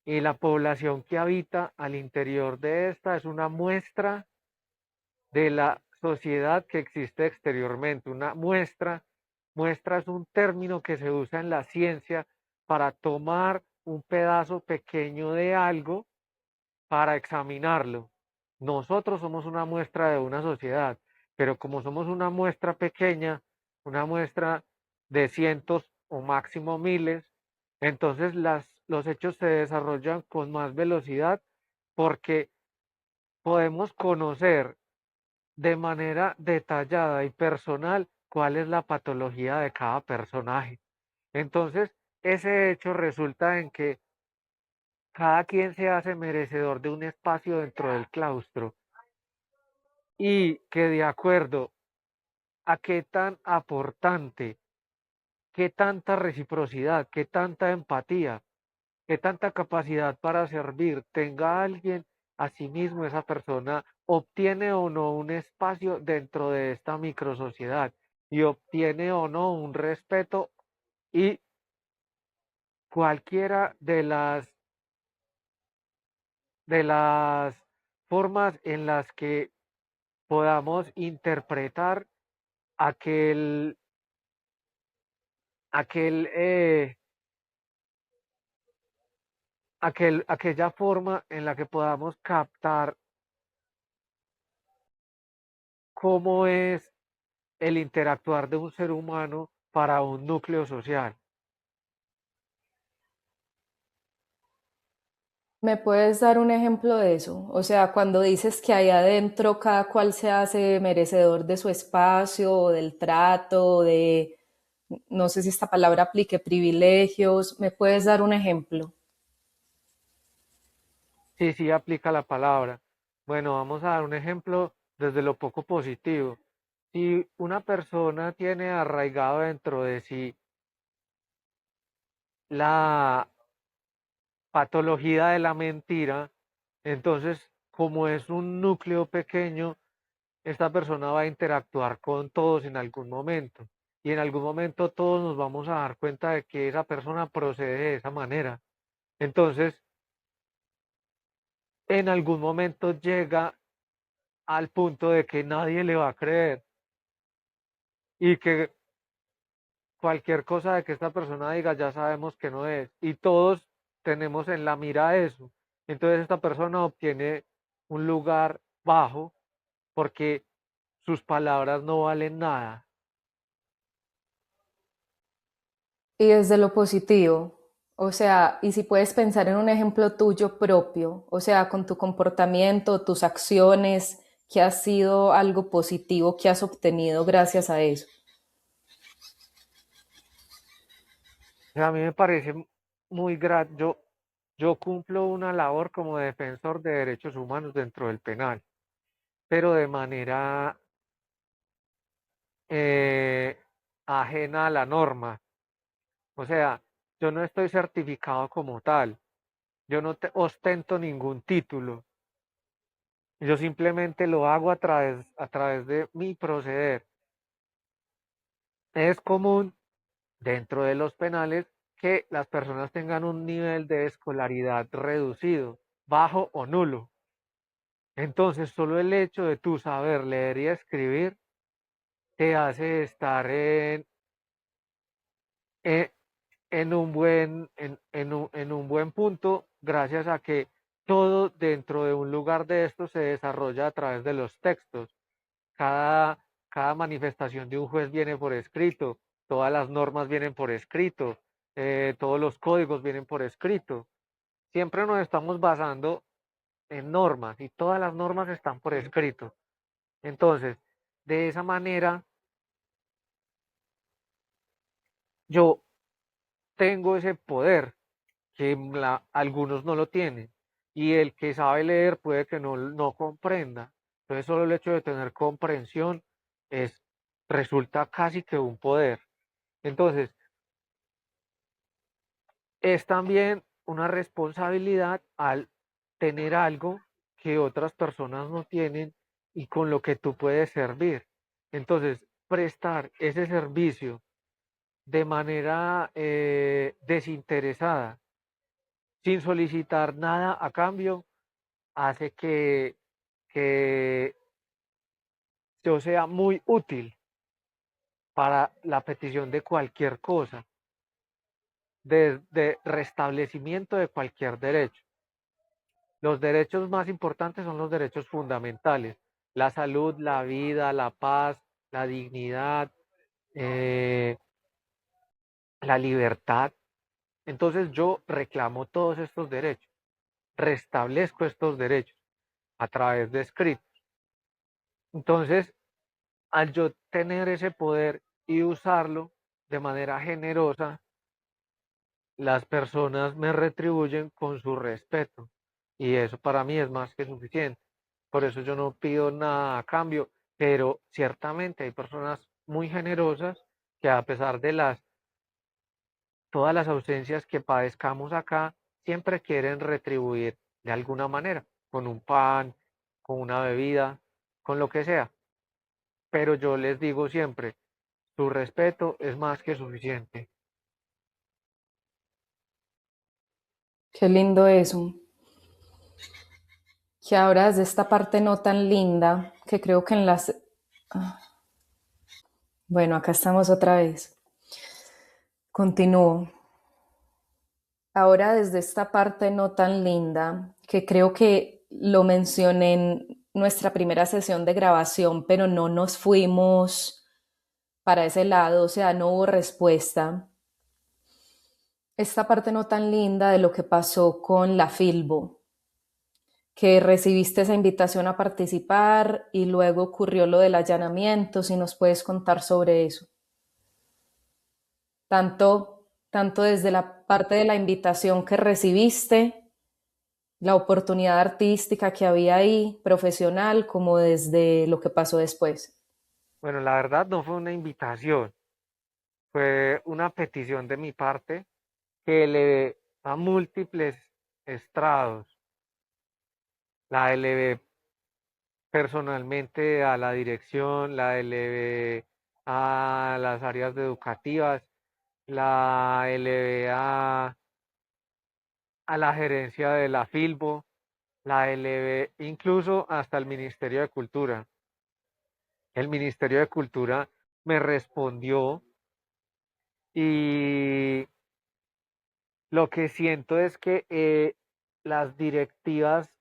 y la población que habita al interior de esta es una muestra de la sociedad que existe exteriormente. Una muestra es un término que se usa en la ciencia para tomar un pedazo pequeño de algo para examinarlo. Nosotros somos una muestra de una sociedad, pero como somos una muestra pequeña, una muestra de cientos o máximo miles, entonces los hechos se desarrollan con más velocidad porque podemos conocer de manera detallada y personal cuál es la patología de cada personaje. Entonces, ese hecho resulta en que cada quien se hace merecedor de un espacio dentro del claustro y que de acuerdo a qué tan aportante, qué tanta reciprocidad, qué tanta empatía, qué tanta capacidad para servir tenga alguien, a sí mismo esa persona obtiene o no un espacio dentro de esta microsociedad y obtiene o no un respeto y cualquiera de las formas en las que podamos interpretar aquel, aquel, aquella forma en la que podamos captar cómo es el interactuar de un ser humano para un núcleo social. ¿Me puedes dar un ejemplo de eso? O sea, cuando dices que ahí adentro cada cual se hace merecedor de su espacio, del trato, de, no sé si esta palabra aplique, privilegios, ¿me puedes dar un ejemplo? Sí, sí aplica la palabra. Bueno, vamos a dar un ejemplo desde lo poco positivo. Si una persona tiene arraigado dentro de sí la patología de la mentira, entonces, como es un núcleo pequeño, esta persona va a interactuar con todos en algún momento. Y en algún momento todos nos vamos a dar cuenta de que esa persona procede de esa manera. Entonces, en algún momento llega al punto de que nadie le va a creer y que cualquier cosa de que esta persona diga ya sabemos que no es. Y todos tenemos en la mira eso. Entonces esta persona obtiene un lugar bajo porque sus palabras no valen nada. Y desde lo positivo, o sea, y si puedes pensar en un ejemplo tuyo propio, o sea, con tu comportamiento, tus acciones, que ha sido algo positivo que has obtenido gracias a eso. A mí me parece muy grato. Yo cumplo una labor como defensor de derechos humanos dentro del penal, pero de manera eh, ajena a la norma. O sea, yo no estoy certificado como tal, yo no ostento ningún título, yo simplemente lo hago a través de mi proceder. Es común dentro de los penales que las personas tengan un nivel de escolaridad reducido, bajo o nulo. Entonces, solo el hecho de tú saber leer y escribir te hace estar en, en un buen punto, gracias a que todo dentro de un lugar de esto se desarrolla a través de los textos. Cada, cada manifestación de un juez viene por escrito, todas las normas vienen por escrito, todos los códigos vienen por escrito. Siempre nos estamos basando en normas y todas las normas están por escrito. Entonces, de esa manera, yo tengo ese poder que algunos no lo tienen. Y el que sabe leer puede que no comprenda. Entonces solo el hecho de tener comprensión es, resulta casi que un poder. Entonces, es también una responsabilidad al tener algo que otras personas no tienen y con lo que tú puedes servir. Entonces, prestar ese servicio de manera desinteresada, sin solicitar nada a cambio, hace que yo sea muy útil para la petición de cualquier cosa, de restablecimiento de cualquier derecho. Los derechos más importantes son los derechos fundamentales, la salud, la vida, la paz, la dignidad, eh, la libertad. Entonces yo reclamo todos estos derechos, restablezco estos derechos a través de escritos. Entonces, al yo tener ese poder y usarlo de manera generosa, las personas me retribuyen con su respeto. Y eso para mí es más que suficiente. Por eso yo no pido nada a cambio, pero ciertamente hay personas muy generosas que a pesar de todas las ausencias que padezcamos acá, siempre quieren retribuir de alguna manera, con un pan, con una bebida, con lo que sea. Pero yo les digo siempre, su respeto es más que suficiente. Qué lindo eso. Que ahora desde esta parte no tan linda, que creo que en las... Bueno, acá estamos otra vez. Continúo. Ahora desde esta parte no tan linda, que creo que lo mencioné en nuestra primera sesión de grabación, pero no nos fuimos para ese lado, o sea, no hubo respuesta. Esta parte no tan linda de lo que pasó con la Filbo, que recibiste esa invitación a participar y luego ocurrió lo del allanamiento, si nos puedes contar sobre eso. Tanto desde la parte de la invitación que recibiste, la oportunidad artística que había ahí, profesional, como desde lo que pasó después. Bueno, la verdad no fue una invitación, fue una petición de mi parte que elevé a múltiples estrados. La elevé personalmente a la dirección, la elevé a las áreas educativas, la elevé a la gerencia de la Filbo, la elevé incluso hasta el Ministerio de Cultura. El Ministerio de Cultura me respondió y lo que siento es que las directivas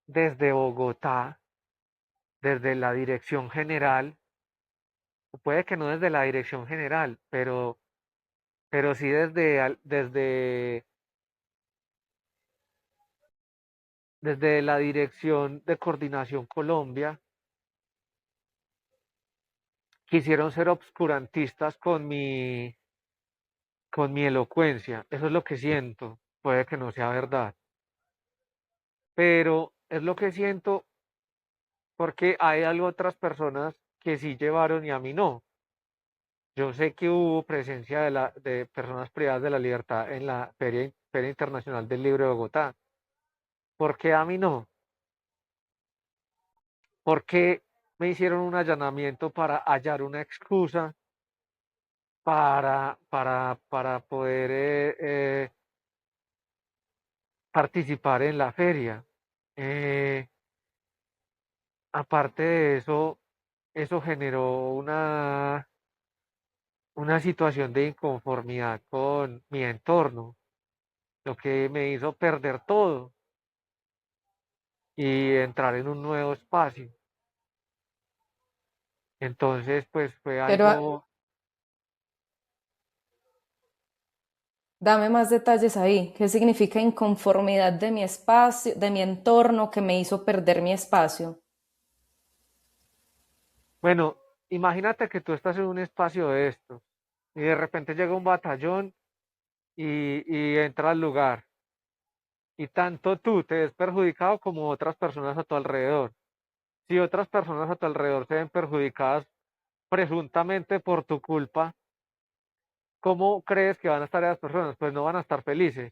desde Bogotá, desde la dirección general, o puede que no desde la dirección general, pero pero sí desde la Dirección de Coordinación Colombia quisieron ser obscurantistas con mi elocuencia. Eso es lo que siento. Puede que no sea verdad, pero es lo que siento porque hay algo otras personas que sí llevaron y a mí no. Yo sé que hubo presencia de personas privadas de la libertad en la Feria Internacional del Libro de Bogotá. ¿Por qué a mí no? ¿Por qué me hicieron un allanamiento para hallar una excusa para poder participar en la feria? Eh, Aparte de eso, eso generó una situación de inconformidad con mi entorno, lo que me hizo perder todo y entrar en un nuevo espacio. Entonces, pues fue Pero algo, dame más detalles ahí. ¿Qué significa inconformidad de mi espacio, de mi entorno que me hizo perder mi espacio? bueno, imagínate que tú estás en un espacio de estos y de repente llega un batallón y entra al lugar y tanto tú te ves perjudicado como otras personas a tu alrededor. Si otras personas a tu alrededor se ven perjudicadas presuntamente por tu culpa, ¿cómo crees que van a estar esas personas? Pues no van a estar felices,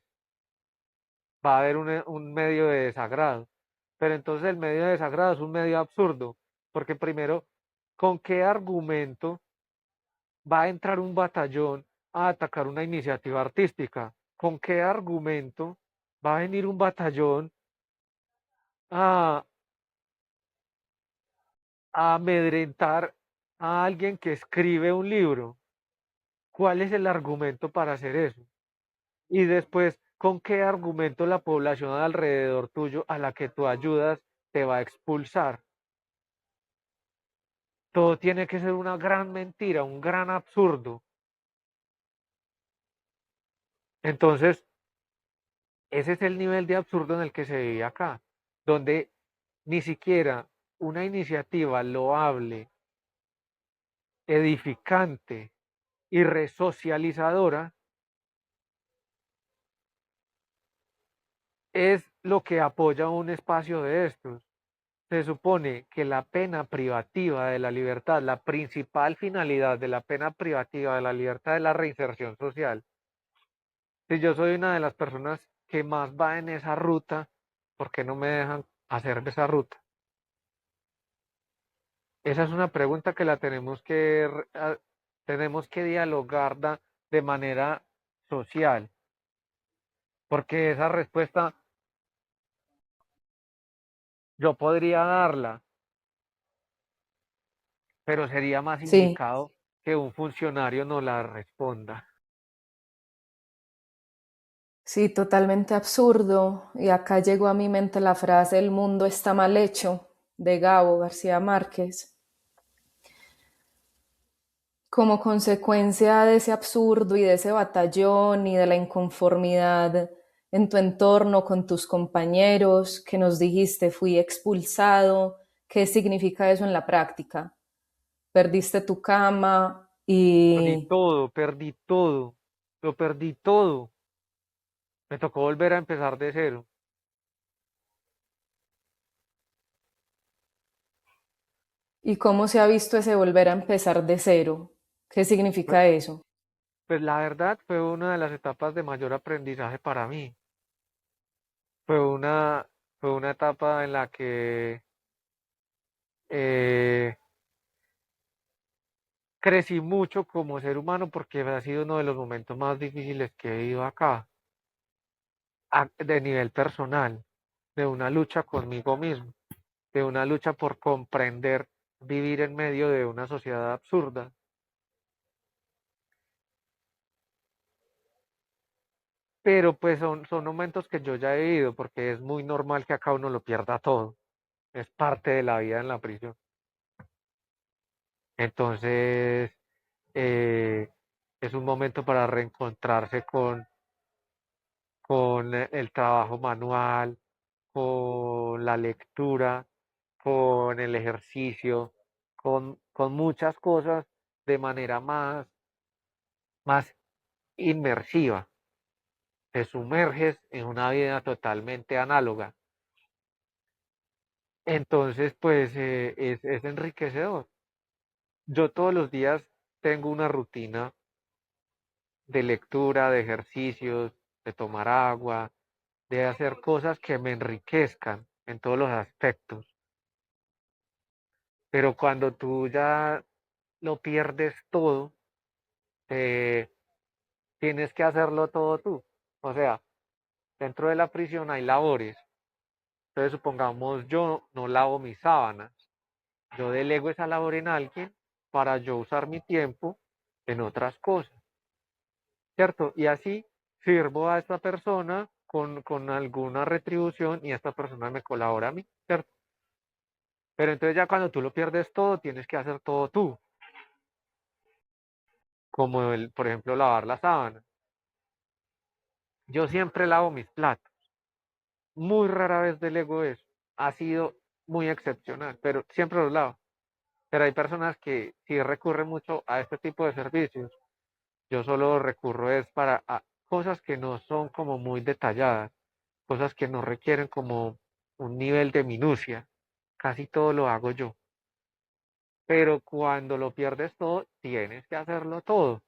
va a haber un medio de desagrado. Pero entonces el medio de desagrado es un medio absurdo, porque primero, ¿con qué argumento va a entrar un batallón a atacar una iniciativa artística? ¿Con qué argumento va a venir un batallón a, a amedrentar a alguien que escribe un libro? ¿Cuál es el argumento para hacer eso? Y después, ¿con qué argumento la población alrededor tuyo a la que tú ayudas te va a expulsar? Todo tiene que ser una gran mentira, un gran absurdo. Entonces, ese es el nivel de absurdo en el que se vive acá, donde ni siquiera una iniciativa loable, edificante y resocializadora es lo que apoya un espacio de estos. Se supone que la pena privativa de la libertad, la principal finalidad de la pena privativa de la libertad es la reinserción social. Si yo soy una de las personas que más va en esa ruta, ¿por qué no me dejan hacer de esa ruta? Esa es una pregunta que la tenemos que dialogar de manera social, porque esa respuesta yo podría darla, pero sería más Sí, indicado que un funcionario no la responda. sí, totalmente absurdo. Y acá llegó a mi mente la frase "el mundo está mal hecho" de Gabo García Márquez. Como consecuencia de ese absurdo y de ese batallón y de la inconformidad en tu entorno con tus compañeros, que nos dijiste fui expulsado, ¿qué significa eso en la práctica? Perdiste tu cama y Perdí todo, lo perdí todo. Me tocó volver a empezar de cero. cómo se ha visto ese volver a empezar de cero. ¿Qué Pues, significa eso? pues la verdad fue una de las etapas de mayor aprendizaje para mí. Fue fue una etapa en la que eh, crecí mucho como ser humano porque ha sido uno de los momentos más difíciles que he vivido acá, de nivel personal, de una lucha conmigo mismo, de una lucha por comprender vivir en medio de una sociedad absurda. Pero pues son momentos que yo ya he vivido porque es muy normal que acá uno lo pierda todo. Es parte de la vida en la prisión. Entonces, eh, es un momento para reencontrarse con el trabajo manual, con la lectura, con el ejercicio, con muchas cosas de manera más inmersiva. Te sumerges en una vida totalmente análoga. Entonces, pues es enriquecedor. Yo todos los días tengo una rutina de lectura, de ejercicios, de tomar agua, de hacer cosas que me enriquezcan en todos los aspectos. Pero cuando tú ya lo pierdes todo, eh, tienes que hacerlo todo tú. O sea, dentro de la prisión hay labores. Entonces, supongamos, yo no lavo mis sábanas. Yo delego esa labor en alguien para yo usar mi tiempo en otras cosas, ¿cierto? Y así sirvo a esta persona con alguna retribución y esta persona me colabora a mí, ¿cierto? Pero entonces ya cuando tú lo pierdes todo, tienes que hacer todo tú, como por ejemplo, lavar la sábana. Yo siempre lavo mis platos, muy rara vez delego eso. Ha sido muy excepcional, pero siempre los lavo. Pero hay personas que sí recurren mucho a este tipo de servicios. Yo solo recurro es para cosas que no son como muy detalladas, cosas que no requieren como un nivel de minucia. Casi todo lo hago yo. Pero cuando lo pierdes todo, tienes que hacerlo todo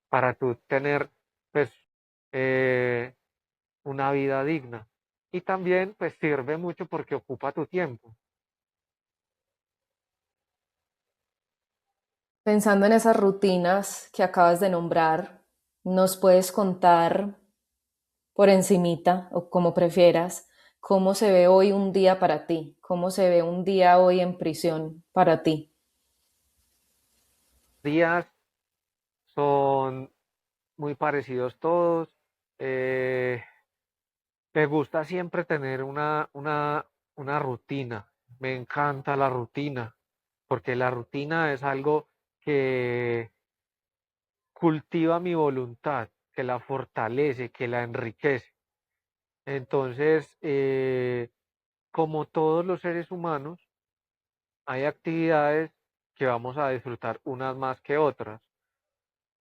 para tú tener, pues, eh, una vida digna. Y también, pues, sirve mucho porque ocupa tu tiempo. Pensando en esas rutinas que acabas de nombrar, ¿nos puedes contar por encimita o como prefieras cómo se ve hoy un día para ti? ¿Cómo se ve un día hoy en prisión para ti? Días son muy parecidos todos. eh, Me gusta siempre tener una rutina. Me encanta la rutina, porque la rutina es algo que cultiva mi voluntad, que la fortalece, que la enriquece. Entonces, como todos los seres humanos, hay actividades que vamos a disfrutar unas más que otras.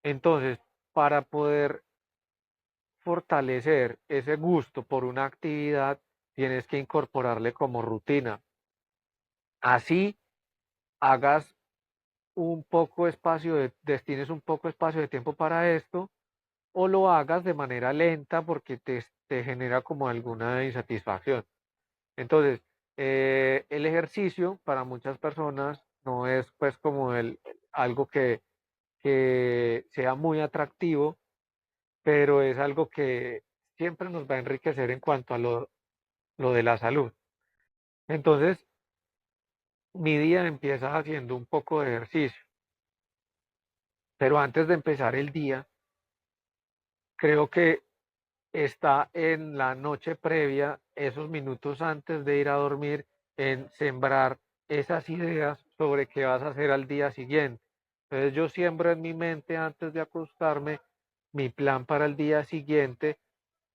Entonces, para poder fortalecer ese gusto por una actividad, tienes que incorporarle como rutina. Así hagas un poco espacio destines un poco espacio de tiempo para esto, o lo hagas de manera lenta porque te genera como alguna insatisfacción. Entonces, el ejercicio para muchas personas no es pues como algo que sea muy atractivo, pero es algo que siempre nos va a enriquecer en cuanto a lo de la salud. Entonces, mi día empieza haciendo un poco de ejercicio, pero antes de empezar el día, creo que está en la noche previa, esos minutos antes de ir a dormir, en sembrar esas ideas sobre qué vas a hacer al día siguiente. Entonces yo siembro en mi mente antes de acostarme mi plan para el día siguiente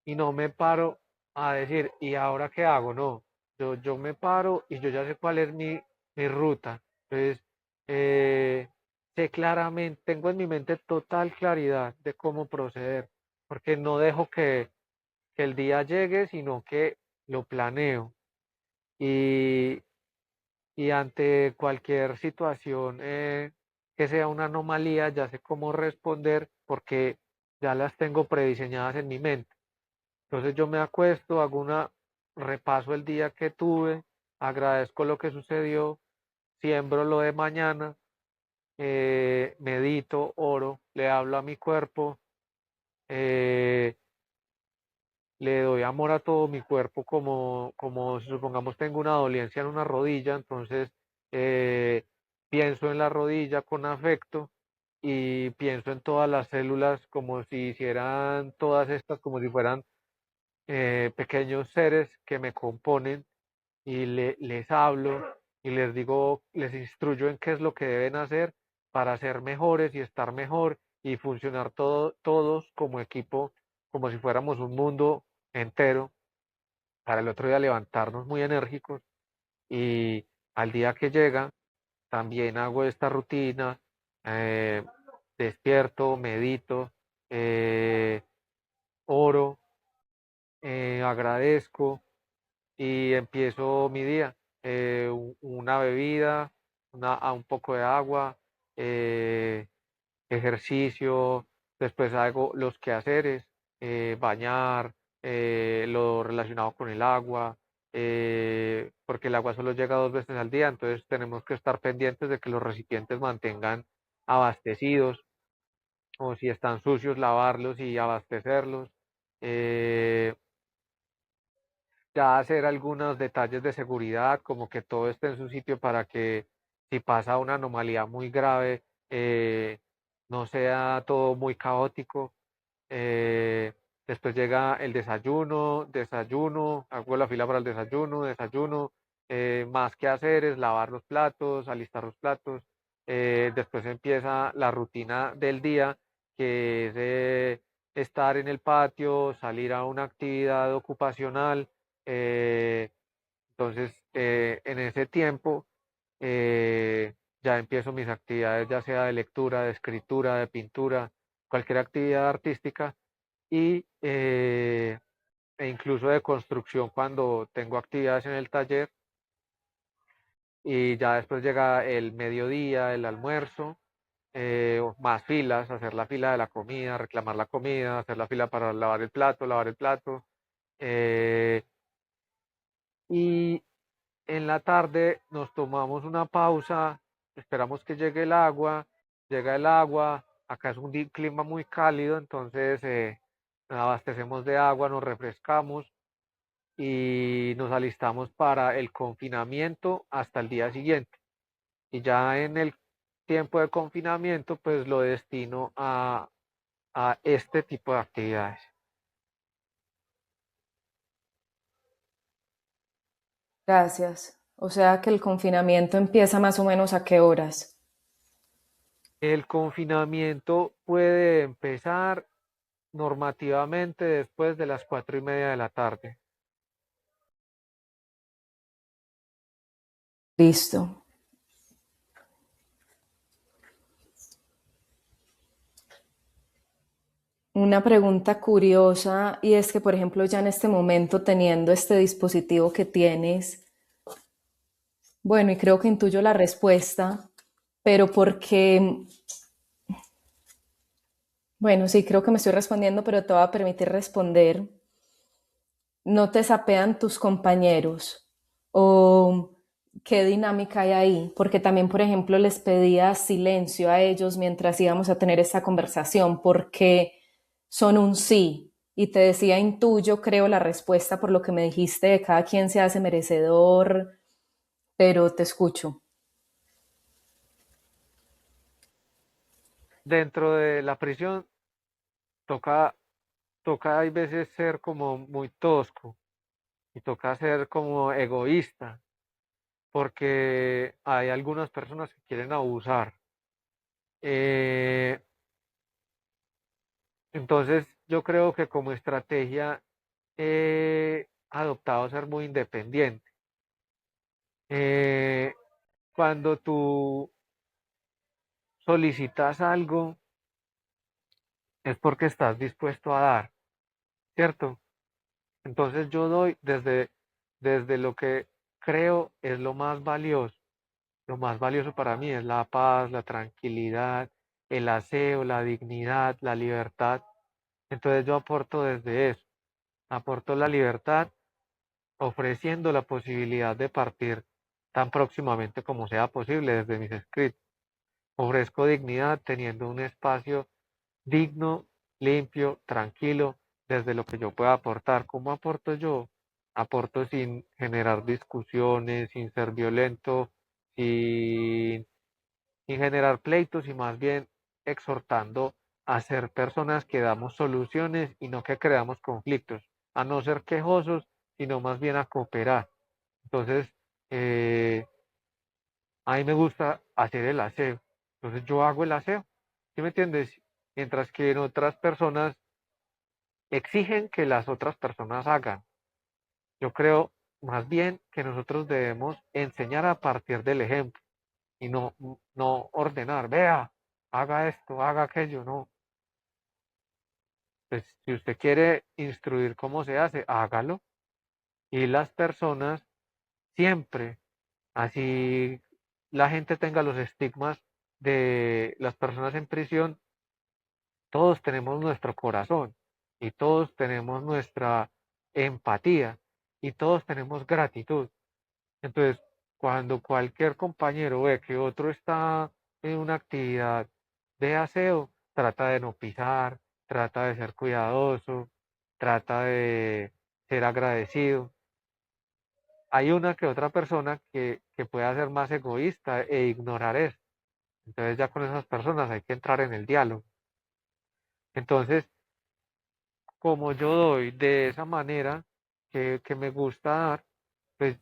y no me paro a decir, ¿y ahora qué hago? No, yo me paro y yo ya sé cuál es mi ruta. Entonces, eh, sé claramente, tengo en mi mente total claridad de cómo proceder, porque no dejo que el día llegue, sino que lo planeo. Y, y ante cualquier situación que sea una anomalía, ya sé cómo responder porque ya las tengo prediseñadas en mi mente. Entonces yo me acuesto, hago una repaso el día que tuve, agradezco lo que sucedió, siembro lo de mañana, medito, oro, le hablo a mi cuerpo, eh, le doy amor a todo mi cuerpo, como si supongamos tengo una dolencia en una rodilla, entonces eh, pienso en la rodilla con afecto y pienso en todas las células como si hicieran todas estas, como si fueran pequeños seres que me componen y les hablo y les digo, les instruyo en qué es lo que deben hacer para ser mejores y estar mejor y funcionar todos como equipo, como si fuéramos un mundo entero, para el otro día levantarnos muy enérgicos y al día que llega también hago esta rutina, eh, despierto, medito, eh, oro, agradezco y empiezo mi día. Una bebida, un poco de agua, eh, ejercicio, después hago los quehaceres, bañar, lo relacionado con el agua, porque el agua solo llega 2 veces al día, entonces tenemos que estar pendientes de que los recipientes mantengan abastecidos, o si están sucios, lavarlos y abastecerlos. Eh, ya hacer algunos detalles de seguridad, como que todo esté en su sitio para que si pasa una anomalía muy grave, no sea todo muy caótico. Eh, Después llega el desayuno, hago la fila para el desayuno, más que hacer es lavar los platos, alistar los platos. Después empieza la rutina del día, que es estar en el patio, salir a una actividad ocupacional. eh, entonces, en ese tiempo ya empiezo mis actividades, ya sea de lectura, de escritura, de pintura, cualquier actividad artística y, e incluso de construcción cuando tengo actividades en el taller. Y ya después llega el mediodía, el almuerzo, más filas, hacer la fila de la comida, reclamar la comida, hacer la fila para lavar el plato. eh, y en la tarde nos tomamos una pausa, esperamos que llegue el agua, llega el agua, acá es un clima muy cálido, entonces nos abastecemos de agua, nos refrescamos y nos alistamos para el confinamiento hasta el día siguiente. Y ya en el tiempo de confinamiento, pues lo destino a este tipo de actividades. Gracias. O sea que el confinamiento empieza más o menos a qué horas. El confinamiento puede empezar normativamente después de las 4:30 de la tarde. Listo. Una pregunta curiosa y es que, por ejemplo, ya en este momento teniendo este dispositivo que tienes, bueno, y creo que intuyo la respuesta, pero porque, bueno, sí, creo que me estoy respondiendo, pero te voy a permitir responder. ¿No te sapean tus compañeros? ¿O qué dinámica hay ahí? Porque también, por ejemplo, les pedía silencio a ellos mientras íbamos a tener esta conversación, porque son un sí. Y te decía, intuyo, creo la respuesta por lo que me dijiste de cada quien se hace merecedor, pero te escucho. Dentro de la prisión toca, toca hay veces ser como muy tosco y toca ser como egoísta, porque hay algunas personas que quieren abusar. Eh, entonces yo creo que como estrategia he adoptado ser muy independiente. Eh, Cuando tú solicitas algo es porque estás dispuesto a dar, ¿cierto? Entonces yo doy desde lo que creo es lo más valioso. Lo más valioso para mí es la paz, la tranquilidad, el aseo, la dignidad, la libertad. Entonces yo aporto desde eso, aporto la libertad ofreciendo la posibilidad de partir tan próximamente como sea posible desde mis escritos. Ofrezco dignidad teniendo un espacio digno, limpio, tranquilo, desde lo que yo pueda aportar. ¿Cómo aporto yo? Aporto sin generar discusiones, sin ser violento, sin, sin generar pleitos y más bien exhortando a ser personas que damos soluciones y no que creamos conflictos, a no ser quejosos, sino más bien a cooperar. Entonces, a mí me gusta hacer el aseo. Entonces yo hago el aseo, ¿sí me entiendes? Mientras que en otras personas exigen que las otras personas hagan. Yo creo más bien que nosotros debemos enseñar a partir del ejemplo y no ordenar, vea, haga esto, haga aquello, no. Pues si usted quiere instruir cómo se hace, hágalo. Y las personas siempre, así la gente tenga los estigmas de las personas en prisión, todos tenemos nuestro corazón y todos tenemos nuestra empatía y todos tenemos gratitud. Entonces, cuando cualquier compañero ve que otro está en una actividad de aseo, trata de no pisar, trata de ser cuidadoso, trata de ser agradecido. Hay una que otra persona que pueda ser más egoísta e ignorar eso. Entonces ya con esas personas hay que entrar en el diálogo. Entonces, como yo doy de esa manera que me gusta dar, pues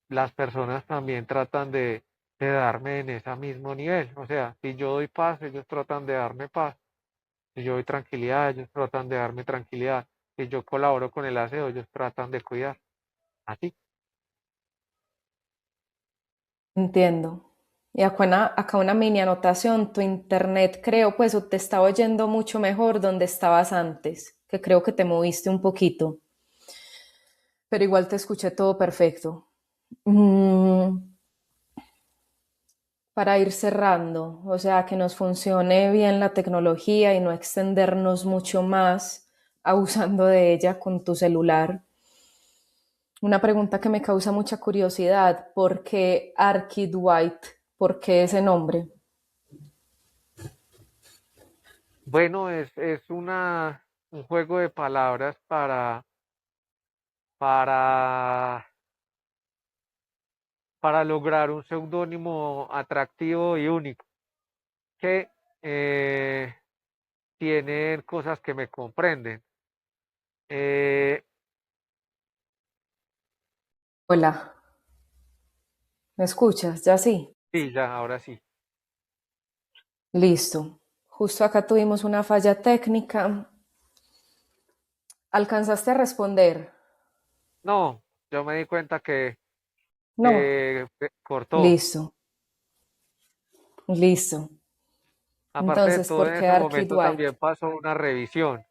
las personas también tratan de darme en ese mismo nivel. O sea, si yo doy paz, ellos tratan de darme paz. Si yo doy tranquilidad, ellos tratan de darme tranquilidad. Si yo colaboro con el aseo, ellos tratan de cuidar. Así. Entiendo. Y acá una mini anotación, tu internet creo pues o te estaba oyendo mucho mejor donde estabas antes, que creo que te moviste un poquito, pero igual te escuché todo perfecto. Mm, para ir cerrando, o sea, que nos funcione bien la tecnología y no extendernos mucho más abusando de ella con tu celular. Una pregunta que me causa mucha curiosidad, ¿por qué Arcade White? ¿Por qué ese nombre? Bueno, es un juego de palabras para, para lograr un seudónimo atractivo y único, que eh, tienen cosas que me comprenden. Eh, Hola, ¿me escuchas? ¿Ya sí? sí, ya, ahora sí. Listo. Justo acá tuvimos una falla técnica. ¿Alcanzaste a responder? No, yo me di cuenta No. que cortó. Listo, listo. Aparte de Entonces, todo, ¿por en qué ese Arcade momento White? también pasó una revisión,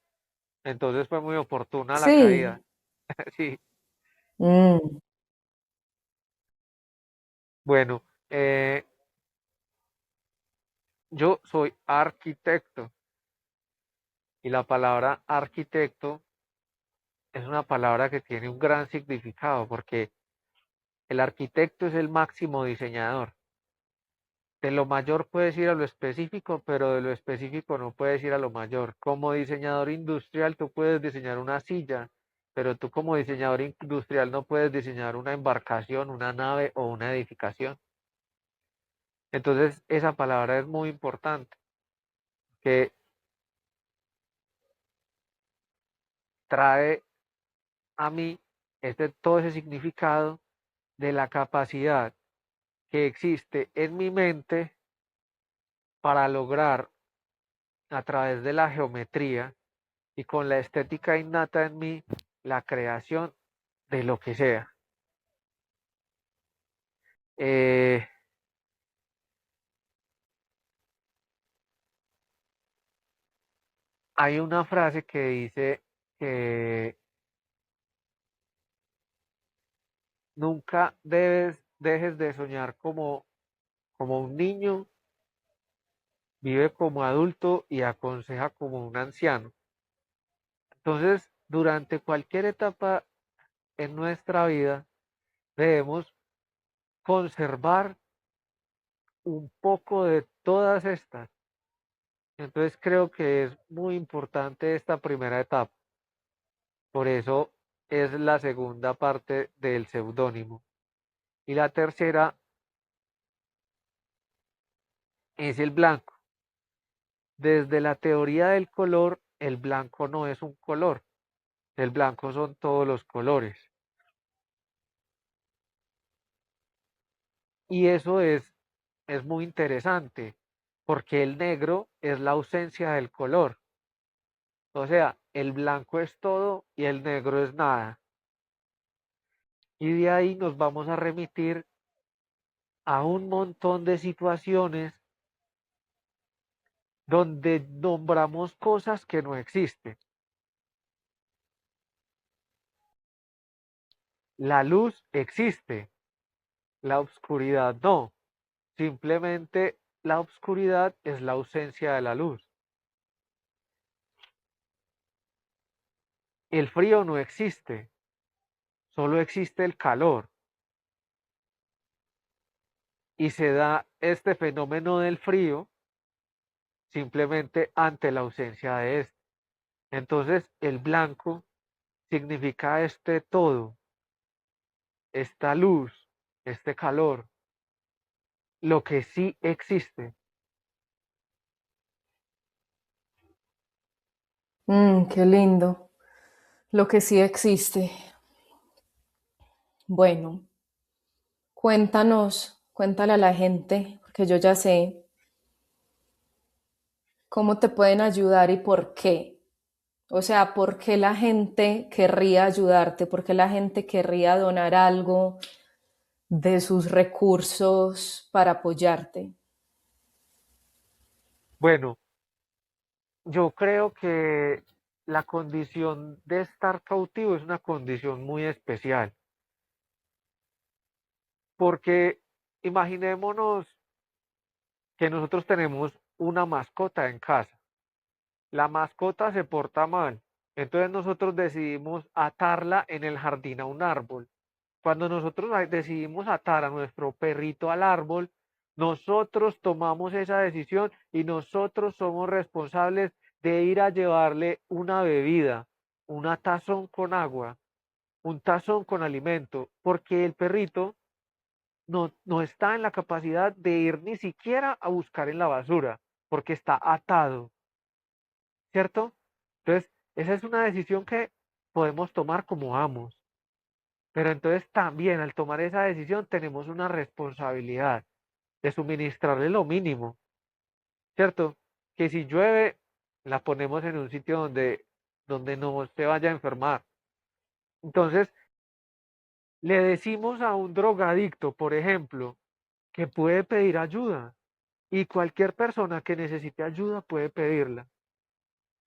entonces fue muy oportuna la caída. Sí. Sí, Mm, bueno, yo soy arquitecto y la palabra arquitecto es una palabra que tiene un gran significado porque el arquitecto es el máximo diseñador. De lo mayor puedes ir a lo específico, pero de lo específico no puedes ir a lo mayor. Como diseñador industrial, tú puedes diseñar una silla, pero tú como diseñador industrial no puedes diseñar una embarcación, una nave o una edificación. Entonces, esa palabra es muy importante, que trae a mí todo ese significado de la capacidad que existe en mi mente para lograr a través de la geometría y con la estética innata en mí, la creación de lo que sea. Eh, Hay una frase que dice que nunca dejes de soñar como un niño, vive como adulto y aconseja como un anciano. Entonces, durante cualquier etapa en nuestra vida, debemos conservar un poco de todas estas. Entonces creo que es muy importante esta primera etapa. Por eso es la segunda parte del seudónimo. Y la tercera es el blanco. Desde la teoría del color, el blanco no es un color. El blanco son todos los colores. Y eso es muy interesante, porque el negro es la ausencia del color. O sea, el blanco es todo y el negro es nada. Y de ahí nos vamos a remitir a un montón de situaciones donde nombramos cosas que no existen. La luz existe, la oscuridad no. Simplemente la oscuridad es la ausencia de la luz. El frío no existe, solo existe el calor. Y se da este fenómeno del frío simplemente ante la ausencia de este. Entonces, el blanco significa este todo, esta luz, este calor, lo que sí existe. Qué lindo. Lo que sí existe. Bueno, cuéntanos, cuéntale a la gente, porque yo ya sé cómo te pueden ayudar y por qué. O sea, ¿por qué la gente querría ayudarte? ¿Por qué la gente querría donar algo de sus recursos para apoyarte? Bueno, yo creo que la condición de estar cautivo es una condición muy especial, porque imaginémonos que nosotros tenemos una mascota en casa. La mascota se porta mal, entonces nosotros decidimos atarla en el jardín a un árbol. Cuando nosotros decidimos atar a nuestro perrito al árbol, nosotros tomamos esa decisión y nosotros somos responsables de ir a llevarle una bebida, una tazón con agua, un tazón con alimento, porque el perrito no está en la capacidad de ir ni siquiera a buscar en la basura, porque está atado, ¿cierto? Entonces, esa es una decisión que podemos tomar como amos, pero entonces también al tomar esa decisión tenemos una responsabilidad de suministrarle lo mínimo, ¿cierto? Que si llueve, la ponemos en un sitio donde no se vaya a enfermar. Entonces, le decimos a un drogadicto, por ejemplo, que puede pedir ayuda y cualquier persona que necesite ayuda puede pedirla,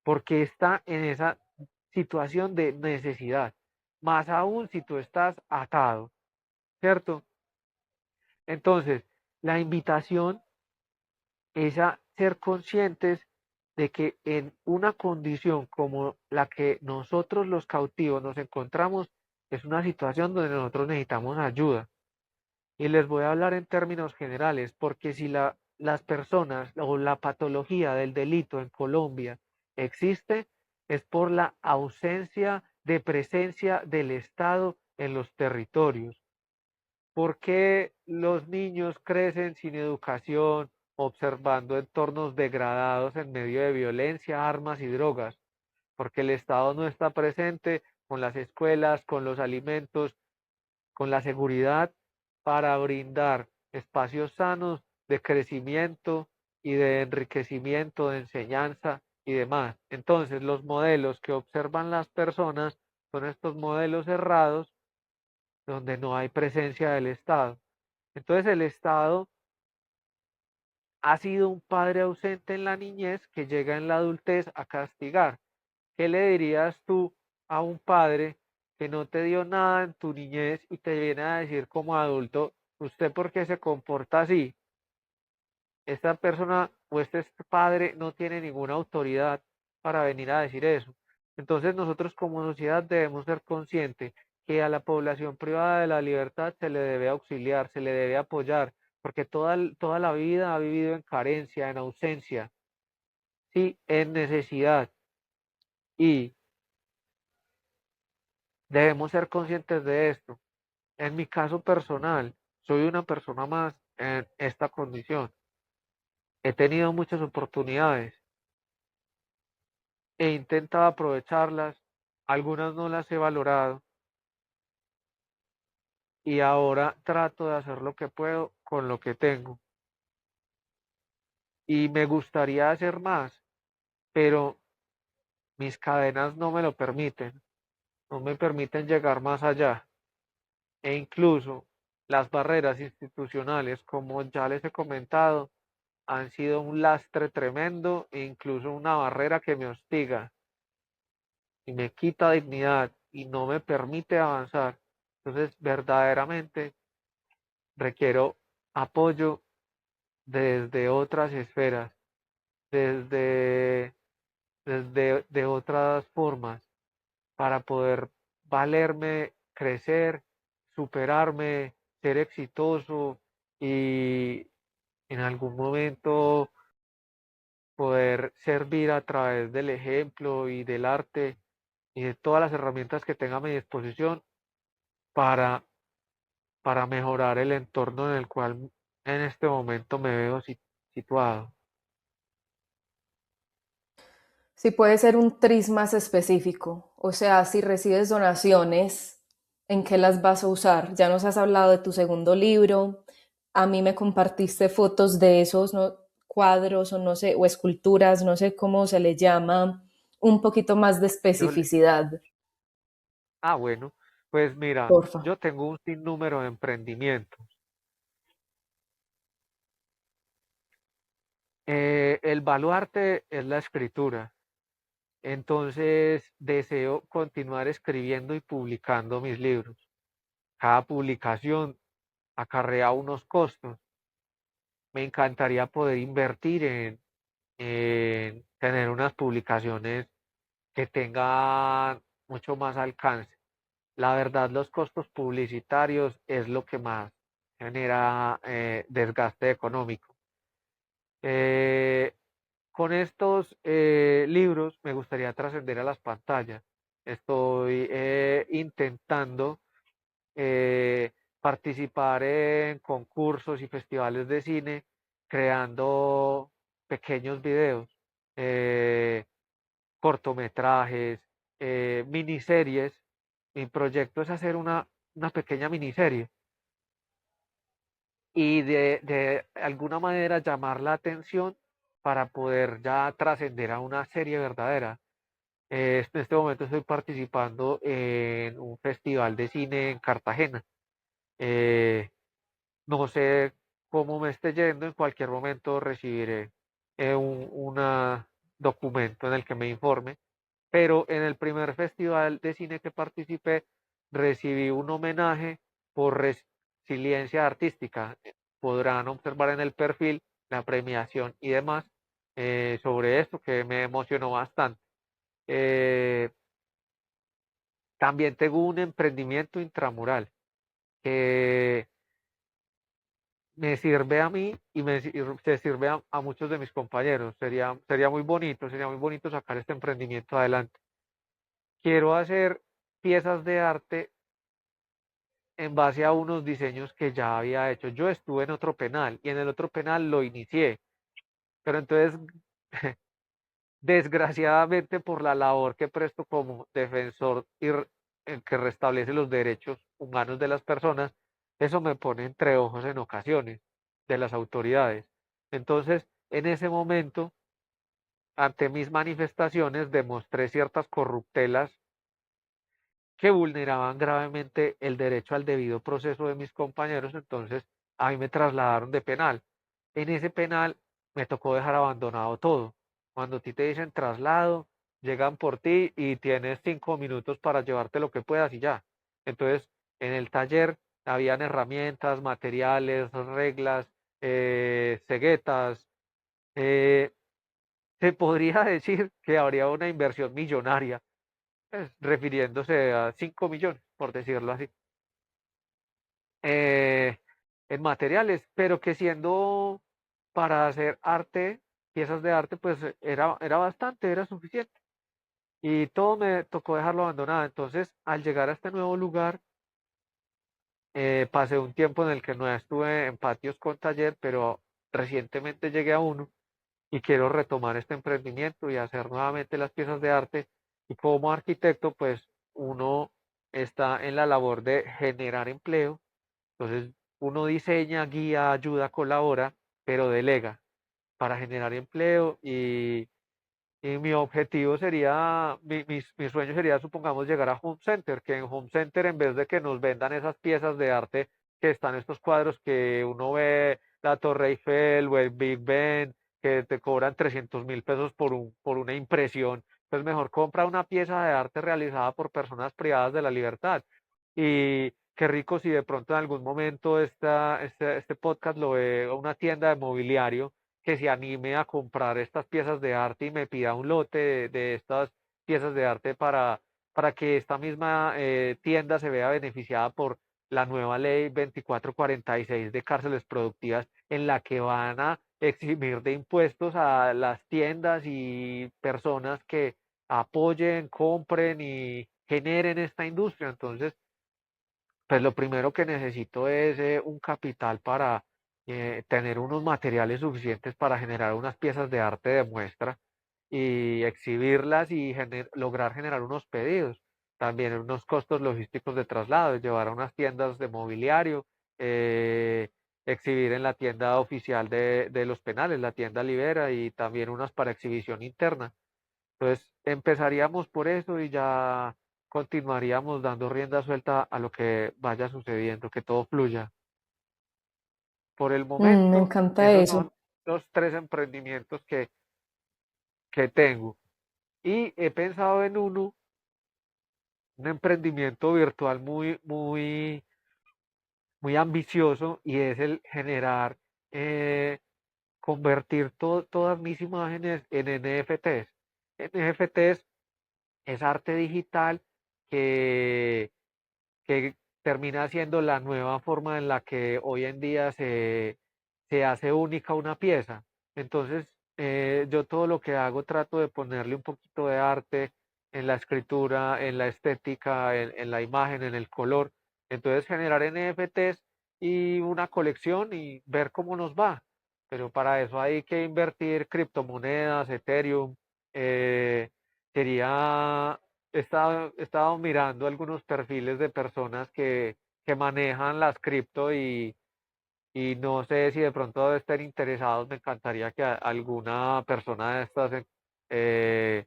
porque está en esa situación de necesidad, más aún si tú estás atado, ¿cierto? Entonces, la invitación es a ser conscientes de que en una condición como la que nosotros los cautivos nos encontramos, es una situación donde nosotros necesitamos ayuda. Y les voy a hablar en términos generales, porque si las personas o la patología del delito en Colombia existe, es por la ausencia de presencia del Estado en los territorios. ¿Por qué los niños crecen sin educación, observando entornos degradados en medio de violencia, armas y drogas? Porque el Estado no está presente con las escuelas, con los alimentos, con la seguridad para brindar espacios sanos de crecimiento y de enriquecimiento, de enseñanza y demás. Entonces, los modelos que observan las personas son estos modelos errados donde no hay presencia del Estado. Entonces, el Estado ha sido un padre ausente en la niñez que llega en la adultez a castigar. ¿Qué le dirías tú a un padre que no te dio nada en tu niñez y te viene a decir como adulto, usted por qué se comporta así? Esta persona o este padre no tiene ninguna autoridad para venir a decir eso. Entonces nosotros como sociedad debemos ser conscientes que a la población privada de la libertad se le debe auxiliar, se le debe apoyar, porque toda la vida ha vivido en carencia, en ausencia, sí, en necesidad. Y debemos ser conscientes de esto. En mi caso personal, soy una persona más en esta condición. He tenido muchas oportunidades, he intentado aprovecharlas, algunas no las he valorado y ahora trato de hacer lo que puedo con lo que tengo. y me gustaría hacer más, pero mis cadenas no me lo permiten, no me permiten llegar más allá. E incluso las barreras institucionales, como ya les he comentado, han sido un lastre tremendo e incluso una barrera que me hostiga y me quita dignidad y no me permite avanzar. Entonces, verdaderamente requiero apoyo desde otras esferas, desde, desde de otras formas, para poder valerme, crecer, superarme, ser exitoso y en algún momento poder servir a través del ejemplo y del arte y de todas las herramientas que tenga a mi disposición para, para mejorar el entorno en el cual en este momento me veo situado. Si puede ser un tris más específico, o sea, si recibes donaciones, ¿en qué las vas a usar? Ya nos has hablado de tu segundo libro, a mí me compartiste fotos de esos, ¿no? Cuadros o no sé, o esculturas, no sé cómo se le llama, un poquito más de Yo le- especificidad, bueno, pues mira, porfa. yo tengo un sinnúmero de emprendimientos. El baluarte es la escritura. Entonces deseo continuar escribiendo y publicando mis libros. Cada publicación acarrea unos costos. Me encantaría poder invertir en tener unas publicaciones que tengan mucho más alcance. La verdad, los costos publicitarios es lo que más genera desgaste económico. Eh, con estos libros me gustaría trascender a las pantallas. Estoy intentando eh, participar en concursos y festivales de cine creando pequeños videos, eh, cortometrajes, miniseries. Mi proyecto es hacer una pequeña miniserie y de alguna manera llamar la atención para poder ya trascender a una serie verdadera. En este momento estoy participando en un festival de cine en Cartagena. Eh, no sé cómo me esté yendo, en cualquier momento recibiré un documento en el que me informe, pero en el primer festival de cine que participé recibí un homenaje por resiliencia artística. Podrán observar en el perfil la premiación y demás sobre esto que me emocionó bastante. Eh, También tengo un emprendimiento intramural que me sirve a mí y se sirve a muchos de mis compañeros. Sería muy bonito sacar este emprendimiento adelante. Quiero hacer piezas de arte en base a unos diseños que ya había hecho. Yo estuve en otro penal y en el otro penal lo inicié, pero entonces, desgraciadamente por la labor que presto como defensor que restablece los derechos humanos de las personas, eso me pone entre ojos en ocasiones de las autoridades. Entonces, en ese momento, ante mis manifestaciones, demostré ciertas corruptelas que vulneraban gravemente el derecho al debido proceso de mis compañeros, entonces a mí me trasladaron de penal. En ese penal me tocó dejar abandonado todo. Cuando a ti te dicen traslado, llegan por ti y tienes 5 minutos para llevarte lo que puedas y ya. Entonces, en el taller habían herramientas, materiales, reglas, ceguetas. eh, Se podría decir que habría una inversión millonaria, pues, refiriéndose a 5 millones, por decirlo así, eh, en materiales, pero que siendo para hacer arte, piezas de arte, pues era bastante, era suficiente. Y todo me tocó dejarlo abandonado. Entonces, al llegar a este nuevo lugar, pasé un tiempo en el que no estuve en patios con taller, pero recientemente llegué a uno y quiero retomar este emprendimiento y hacer nuevamente las piezas de arte. Y como arquitecto, pues uno está en la labor de generar empleo. Entonces, uno diseña, guía, ayuda, colabora, pero delega. para generar empleo y mi objetivo sería, mi sueño sería, supongamos, llegar a Home Center, que en Home Center, en vez de que nos vendan esas piezas de arte que están estos cuadros que uno ve, la Torre Eiffel o el Big Ben, que te cobran 300.000 pesos por una impresión, pues mejor compra una pieza de arte realizada por personas privadas de la libertad. Y qué rico si de pronto en algún momento este podcast lo ve una tienda de mobiliario que se anime a comprar estas piezas de arte y me pida un lote de estas piezas de arte para que esta misma tienda se vea beneficiada por la nueva ley 2446 de cárceles productivas en la que van a eximir de impuestos a las tiendas y personas que apoyen, compren y generen esta industria. Entonces, pues lo primero que necesito es un capital para tener unos materiales suficientes para generar unas piezas de arte de muestra y exhibirlas y lograr generar unos pedidos. También unos costos logísticos de traslado, llevar a unas tiendas de mobiliario, eh, exhibir en la tienda oficial de los penales, la tienda Libera, y también unas para exhibición interna. Entonces empezaríamos por eso y ya continuaríamos dando rienda suelta a lo que vaya sucediendo, que todo fluya. Por el Me momento, encanta esos eso. son los tres emprendimientos que tengo. Y he pensado en un emprendimiento virtual muy ambicioso, y es el generar, convertir todas mis imágenes en NFTs. NFTs es arte digital que que termina siendo la nueva forma en la que hoy en día se hace única una pieza. Entonces, yo todo lo que hago trato de ponerle un poquito de arte en la escritura, en la estética, en la imagen, en el color. Entonces, generar NFTs y una colección y ver cómo nos va. Pero para eso hay que invertir criptomonedas, Ethereum. eh, Sería he estado mirando algunos perfiles de personas que manejan las cripto y no sé si de pronto estén interesados. Me encantaría que alguna persona de estas eh,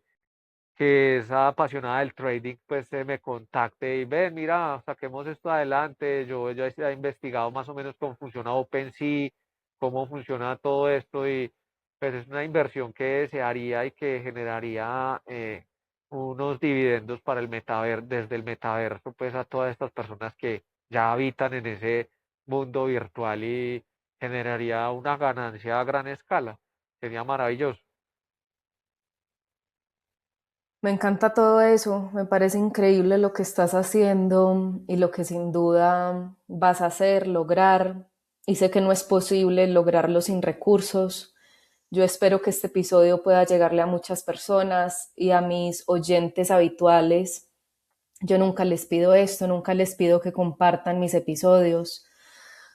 que es apasionada del trading, pues se me contacte y ven, mira, saquemos esto adelante. Yo ya he investigado más o menos cómo funciona OpenSea, cómo funciona todo esto, y pues es una inversión que se haría y que generaría unos dividendos para el metaverso, desde el metaverso, pues a todas estas personas que ya habitan en ese mundo virtual, y generaría una ganancia a gran escala. Sería maravilloso. Me encanta todo eso, me parece increíble lo que estás haciendo y lo que sin duda vas a hacer, lograr. Y sé que no es posible lograrlo sin recursos. Yo espero que este episodio pueda llegarle a muchas personas y a mis oyentes habituales. Yo nunca les pido esto, nunca les pido que compartan mis episodios.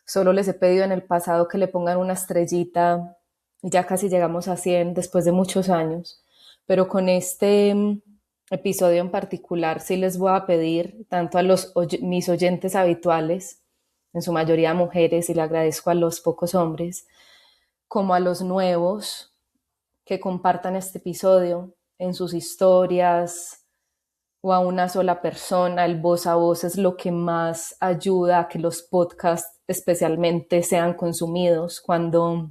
Solo les he pedido en el pasado que le pongan una estrellita y ya casi llegamos a 100 después de muchos años. Pero con este episodio en particular sí les voy a pedir tanto a mis oyentes habituales, en su mayoría mujeres, y le agradezco a los pocos hombres, como a los nuevos que compartan este episodio en sus historias o a una sola persona. El voz a voz es lo que más ayuda a que los podcasts especialmente sean consumidos. Cuando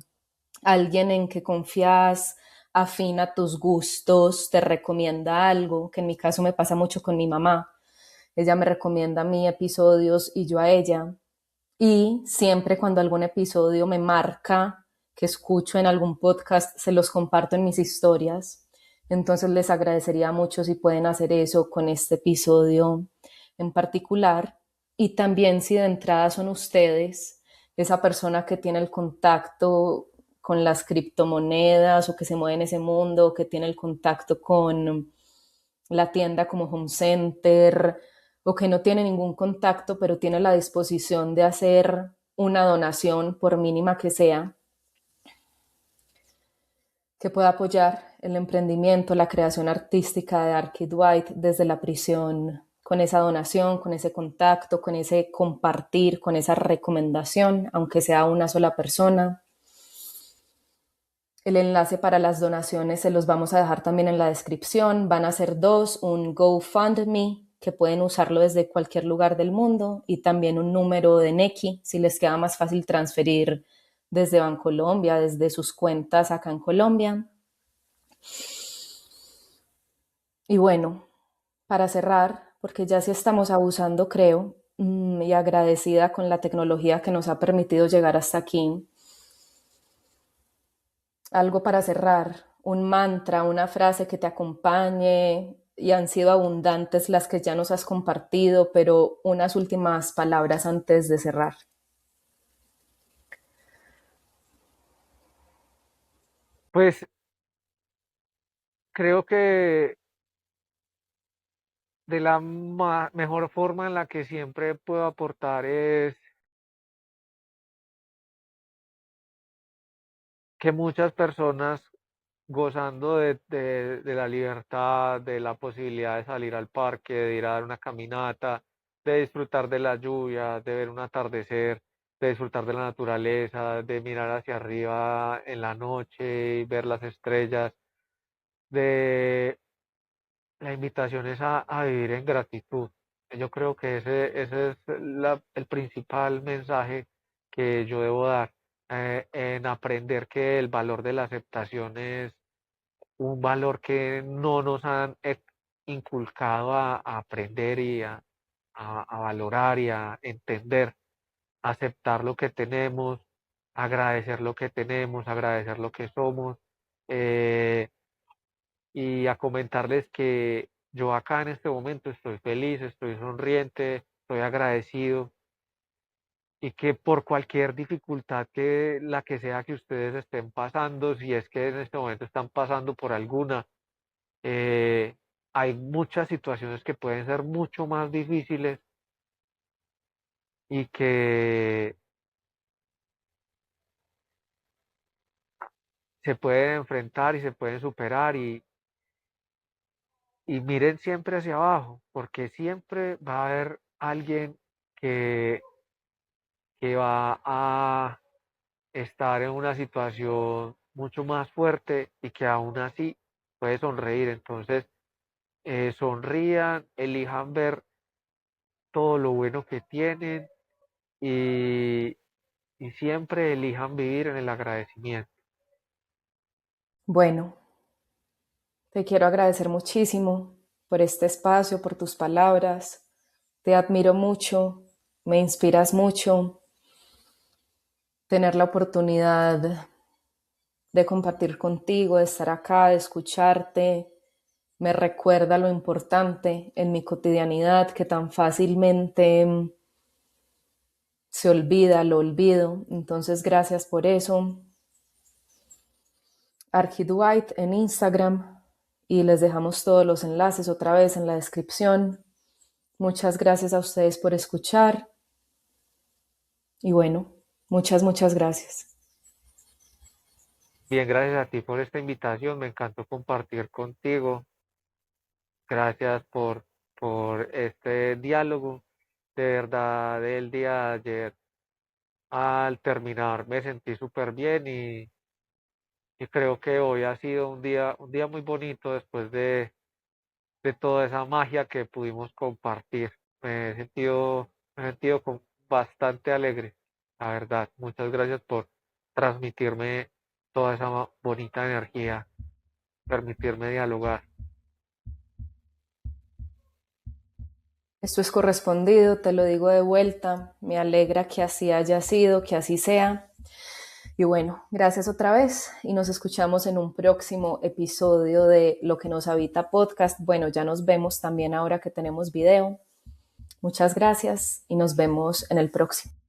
alguien en que confías afina tus gustos, te recomienda algo, que en mi caso me pasa mucho con mi mamá. Ella me recomienda a mí episodios y yo a ella. Y siempre cuando algún episodio me marca, que escucho en algún podcast, se los comparto en mis historias. Entonces les agradecería mucho si pueden hacer eso con este episodio en particular. Y también si de entrada son ustedes, esa persona que tiene el contacto con las criptomonedas o que se mueve en ese mundo, o que tiene el contacto con la tienda como Home Center, o que no tiene ningún contacto, pero tiene la disposición de hacer una donación, por mínima que sea, que pueda apoyar el emprendimiento, la creación artística de Arcade White desde la prisión, con esa donación, con ese contacto, con ese compartir, con esa recomendación, aunque sea una sola persona. El enlace para las donaciones se los vamos a dejar también en la descripción. Van a ser dos, un GoFundMe, que pueden usarlo desde cualquier lugar del mundo, y también un número de Nequi, si les queda más fácil transferir desde Bancolombia, desde sus cuentas acá en Colombia. Y bueno, para cerrar, porque ya sí estamos abusando, creo, y agradecida con la tecnología que nos ha permitido llegar hasta aquí, algo para cerrar, un mantra, una frase que te acompañe, y han sido abundantes las que ya nos has compartido, pero unas últimas palabras antes de cerrar. Pues creo que de la mejor forma en la que siempre puedo aportar es que muchas personas gozando de la libertad, de la posibilidad de salir al parque, de ir a dar una caminata, de disfrutar de la lluvia, de ver un atardecer, de disfrutar de la naturaleza, de mirar hacia arriba en la noche y ver las estrellas, de la invitación es a vivir en gratitud. Yo creo que ese es el principal mensaje que yo debo dar, en aprender que el valor de la aceptación es un valor que no nos han inculcado a aprender y a valorar y a entender, aceptar lo que tenemos, agradecer lo que tenemos, agradecer lo que somos, eh, y a comentarles que yo acá en este momento estoy feliz, estoy sonriente, estoy agradecido y que por cualquier dificultad que la que sea que ustedes estén pasando, si es que en este momento están pasando por alguna, eh, hay muchas situaciones que pueden ser mucho más difíciles y que se pueden enfrentar y se pueden superar y miren siempre hacia abajo, porque siempre va a haber alguien que, que va a estar en una situación mucho más fuerte y que aún así puede sonreír. Entonces, sonrían, elijan ver todo lo bueno que tienen y, y siempre elijan vivir en el agradecimiento. Bueno, te quiero agradecer muchísimo por este espacio, por tus palabras. Te admiro mucho, me inspiras mucho. Tener la oportunidad de compartir contigo, de estar acá, de escucharte, me recuerda lo importante en mi cotidianidad que tan fácilmente se olvida, lo olvido. Entonces, gracias por eso. Archidwight en Instagram, y les dejamos todos los enlaces otra vez en la descripción. Muchas gracias a ustedes por escuchar y bueno, muchas gracias. Bien, gracias a ti por esta invitación, me encantó compartir contigo. Gracias por este diálogo. De verdad, el día de ayer al terminar me sentí súper bien y creo que hoy ha sido un día muy bonito después de toda esa magia que pudimos compartir. Me he sentido bastante alegre, la verdad. Muchas gracias por transmitirme toda esa bonita energía, permitirme dialogar. Esto es correspondido, te lo digo de vuelta, me alegra que así haya sido, que así sea. Y bueno, gracias otra vez y nos escuchamos en un próximo episodio de Lo que nos habita podcast. Bueno, ya nos vemos también ahora que tenemos video. Muchas gracias y nos vemos en el próximo.